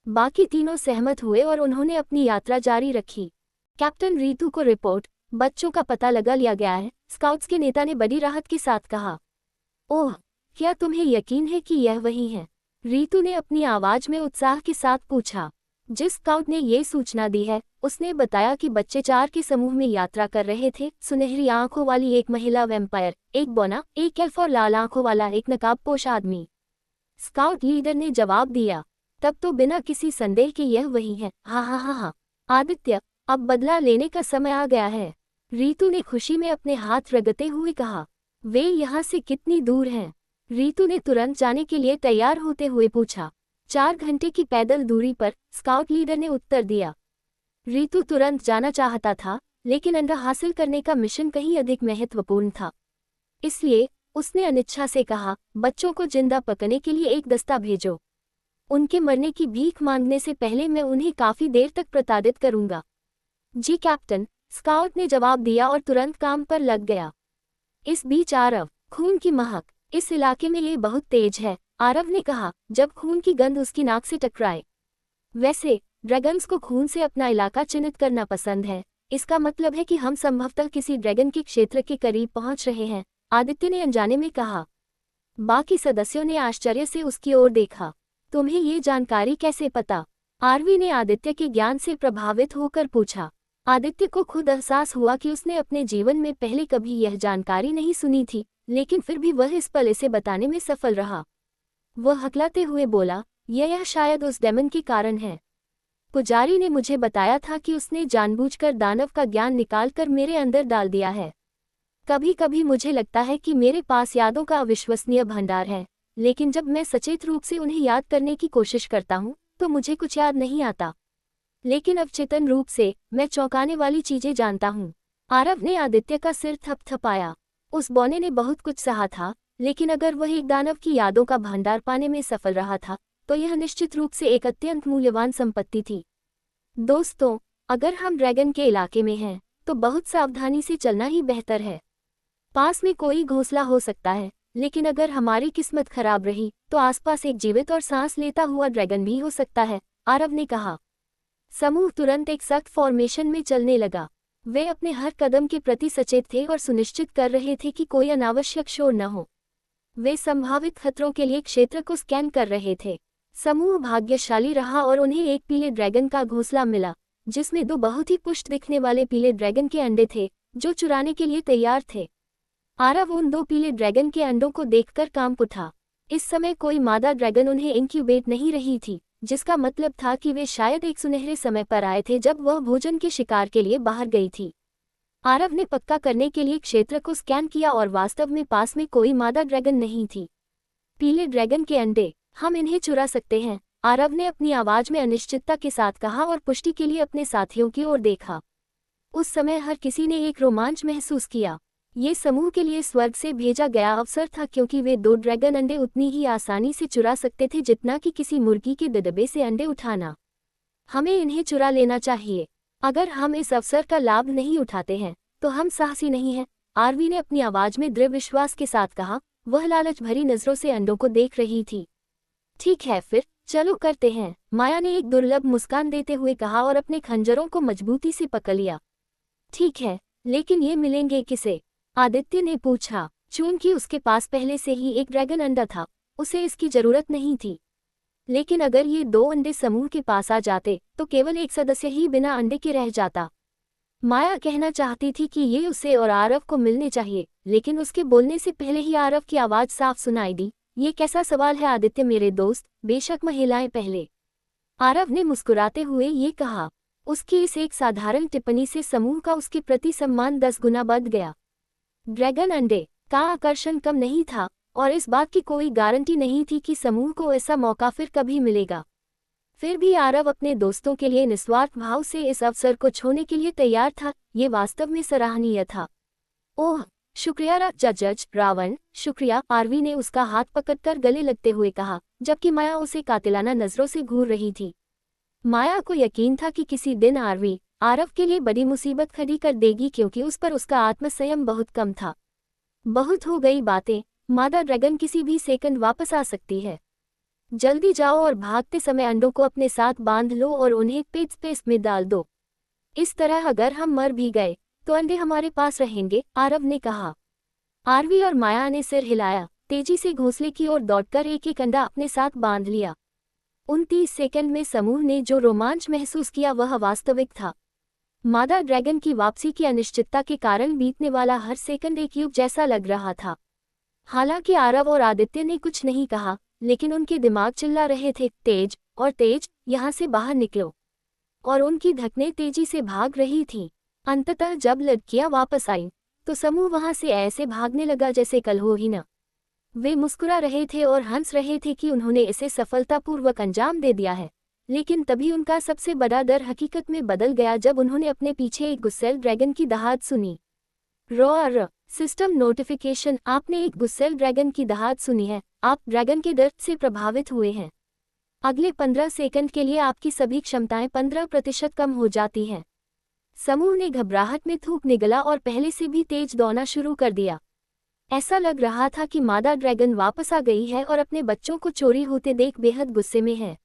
[SPEAKER 1] बाकी तीनों सहमत हुए और उन्होंने अपनी यात्रा जारी रखी। कैप्टन रीतू को रिपोर्ट, बच्चों का पता लगा लिया गया है, स्काउट्स के नेता ने बड़ी राहत के साथ कहा। ओह, क्या तुम्हें यकीन है कि यह वही है? रीतू ने अपनी आवाज में उत्साह के साथ पूछा। जिस स्काउट ने ये सूचना दी है, उसने बताया कि बच्चे 4 के समूह में यात्रा कर रहे थे, सुनहरी आंखों वाली एक महिला वैम्पायर, एक बौना, एक एल्फ और लाल आंखों वाला एक नकाबपोश आदमी। स्काउट लीडर ने जवाब दिया। तब तो बिना किसी संदेह के यह वही है। हाँ हाँ हाँ हाँ आदित्य, अब बदला लेने का समय आ गया है, रीतू ने खुशी में अपने हाथ रगड़ते हुए कहा। वे यहाँ से कितनी दूर हैं? रीतू ने तुरंत जाने के लिए तैयार होते हुए पूछा। 4 घंटे की पैदल दूरी पर, स्काउट लीडर ने उत्तर दिया। रीतू तुरंत जाना चाहता था, लेकिन अंडा हासिल करने का मिशन कहीं अधिक महत्वपूर्ण था। इसलिए उसने अनिच्छा से कहा, बच्चों को जिंदा पकने के लिए एक दस्ता भेजो। उनके मरने की भीख मांगने से पहले मैं उन्हें काफी देर तक प्रताड़ित करूंगा। जी कैप्टन, स्काउट ने जवाब दिया और तुरंत काम पर लग गया। इस बीच आरव, खून की महक, इस इलाके में ये बहुत तेज है, आरव ने कहा, जब खून की गंध उसकी नाक से टकराए। वैसे ड्रैगन्स को खून से अपना इलाका चिन्हित करना पसंद है, इसका मतलब है कि हम संभवतः किसी ड्रैगन के क्षेत्र के करीब पहुंच रहे हैं, आदित्य ने अनजाने में कहा। बाकी सदस्यों ने आश्चर्य से उसकी ओर देखा। तुम्हें ये जानकारी कैसे पता? आरवी ने आदित्य के ज्ञान से प्रभावित होकर पूछा। आदित्य को खुद एहसास हुआ कि उसने अपने जीवन में पहले कभी यह जानकारी नहीं सुनी थी, लेकिन फिर भी वह इस पल इसे बताने में सफल रहा। वह हकलाते हुए बोला, यह शायद उस डेमन के कारण है। पुजारी ने मुझे बताया था कि उसने जानबूझकर दानव का ज्ञान निकालकर मेरे अंदर डाल दिया है। कभी कभी मुझे लगता है कि मेरे पास यादों का अविश्वसनीय भंडार है, लेकिन जब मैं सचेत रूप से उन्हें याद करने की कोशिश करता हूँ, तो मुझे कुछ याद नहीं आता। लेकिन अवचेतन रूप से मैं चौंकाने वाली चीजें जानता हूँ। आरव ने आदित्य का सिर थपथपाया। उस बौने ने बहुत कुछ सहा था, लेकिन अगर वह एक दानव की यादों का भंडार पाने में सफल रहा था, तो यह निश्चित रूप से एक अत्यंत मूल्यवान संपत्ति थी। दोस्तों, अगर हम ड्रैगन के इलाके में हैं, तो बहुत सावधानी से चलना ही बेहतर है। पास में कोई घोंसला हो सकता है, लेकिन अगर हमारी किस्मत खराब रही, तो आसपास एक जीवित और सांस लेता हुआ ड्रैगन भी हो सकता है, आरव ने कहा। समूह तुरंत एक सख्त फॉर्मेशन में चलने लगा। वे अपने हर कदम के प्रति सचेत थे और सुनिश्चित कर रहे थे कि कोई अनावश्यक शोर न हो। वे संभावित खतरों के लिए क्षेत्र को स्कैन कर रहे थे। समूह भाग्यशाली रहा और उन्हें एक पीले ड्रैगन का घोंसला मिला, जिसमें 2 बहुत ही पुष्ट दिखने वाले पीले ड्रैगन के अंडे थे, जो चुराने के लिए तैयार थे। आरव उन 2 पीले ड्रैगन के अंडों को देखकर कांप उठा। इस समय कोई मादा ड्रैगन उन्हें इंक्यूबेट नहीं रही थी, जिसका मतलब था कि वे शायद एक सुनहरे समय पर आए थे जब वह भोजन के शिकार के लिए बाहर गई थी। आरव ने पक्का करने के लिए क्षेत्र को स्कैन किया और वास्तव में पास में कोई मादा ड्रैगन नहीं थी। पीले ड्रैगन के अंडे, हम इन्हें चुरा सकते हैं, आरव ने अपनी आवाज में अनिश्चितता के साथ कहा और पुष्टि के लिए अपने साथियों की ओर देखा। उस समय हर किसी ने एक रोमांच महसूस किया। ये समूह के लिए स्वर्ग से भेजा गया अवसर था, क्योंकि वे 2 ड्रैगन अंडे उतनी ही आसानी से चुरा सकते थे जितना कि किसी मुर्गी के डब्बे से अंडे उठाना। हमें इन्हें चुरा लेना चाहिए। अगर हम इस अवसर का लाभ नहीं उठाते हैं तो हम साहसी नहीं हैं, आरवी ने अपनी आवाज में दृढ़ विश्वास के साथ कहा। वह लालच भरी नजरों से अंडों को देख रही थी। ठीक है, फिर चलो करते हैं, माया ने एक दुर्लभ मुस्कान देते हुए कहा और अपने खंजरों को मजबूती से पकड़ लिया। ठीक है, लेकिन ये मिलेंगे किसे? आदित्य ने पूछा। चूंकि उसके पास पहले से ही एक ड्रैगन अंडा था, उसे इसकी जरूरत नहीं थी। लेकिन अगर ये 2 अंडे समूह के पास आ जाते तो केवल एक सदस्य ही बिना अंडे के रह जाता। माया कहना चाहती थी कि ये उसे और आरव को मिलने चाहिए, लेकिन उसके बोलने से पहले ही आरव की आवाज साफ सुनाई दी। ये कैसा सवाल है आदित्य मेरे दोस्त, बेशक महिलाएं पहले। आरव ने मुस्कुराते हुए ये कहा। उसकी इस एक साधारण टिप्पणी से समूह का उसके प्रति सम्मान 10 गुना बढ़ गया। ड्रैगन अंडे का आकर्षण कम नहीं था और इस बात की कोई गारंटी नहीं थी कि समूह को ऐसा मौका फिर कभी मिलेगा। फिर भी आरव अपने दोस्तों के लिए निस्वार्थ भाव से इस अवसर को छोड़ने के लिए तैयार था। ये वास्तव में सराहनीय था। ओह शुक्रिया जज रावण, शुक्रिया, आरवी ने उसका हाथ पकड़कर गले लगते हुए कहा, जबकि माया उसे कातिलाना नजरों से घूर रही थी। माया को यकीन था कि किसी दिन आरवी आरव के लिए बड़ी मुसीबत खड़ी कर देगी, क्योंकि उस पर उसका आत्मसंयम बहुत कम था। बहुत हो गई बातें, मादा ड्रैगन किसी भी सेकंड वापस आ सकती है। जल्दी जाओ और भागते समय अंडों को अपने साथ बांध लो और उन्हें पेट स्पेस में डाल दो। इस तरह अगर हम मर भी गए तो अंडे हमारे पास रहेंगे, आरव ने कहा। आरवी और माया ने सिर हिलाया, तेजी से घोंसले की ओर दौड़कर एक एक अंडा अपने साथ बांध लिया। 29 सेकंड में समूह ने जो रोमांच महसूस किया वह वास्तविक था। मादा ड्रैगन की वापसी की अनिश्चितता के कारण बीतने वाला हर सेकंड एक युग जैसा लग रहा था। हालांकि आरव और आदित्य ने कुछ नहीं कहा, लेकिन उनके दिमाग चिल्ला रहे थे, तेज और तेज, यहाँ से बाहर निकलो। और उनकी धकनें तेजी से भाग रही थीं। अंततः जब लड़कियां वापस आईं, तो समूह वहां से ऐसे भागने लगा जैसे कल हो ही न। वे मुस्कुरा रहे थे और हंस रहे थे कि उन्होंने इसे सफलतापूर्वक अंजाम दे दिया है। लेकिन तभी उनका सबसे बड़ा डर हकीकत में बदल गया जब उन्होंने अपने पीछे एक गुस्सैल ड्रैगन की दहाड़ सुनी। रॉ सिस्टम नोटिफिकेशन, आपने एक गुस्सैल ड्रैगन की दहाड़ सुनी है। आप ड्रैगन के दर्द से प्रभावित हुए हैं। अगले 15 सेकंड के लिए आपकी सभी क्षमताएं 15% कम हो जाती हैं। समूह ने घबराहट में थूक निगला और पहले से भी तेज दौड़ना शुरू कर दिया। ऐसा लग रहा था कि मादा ड्रैगन वापस आ गई है और अपने बच्चों को चोरी होते देख बेहद गुस्से में है।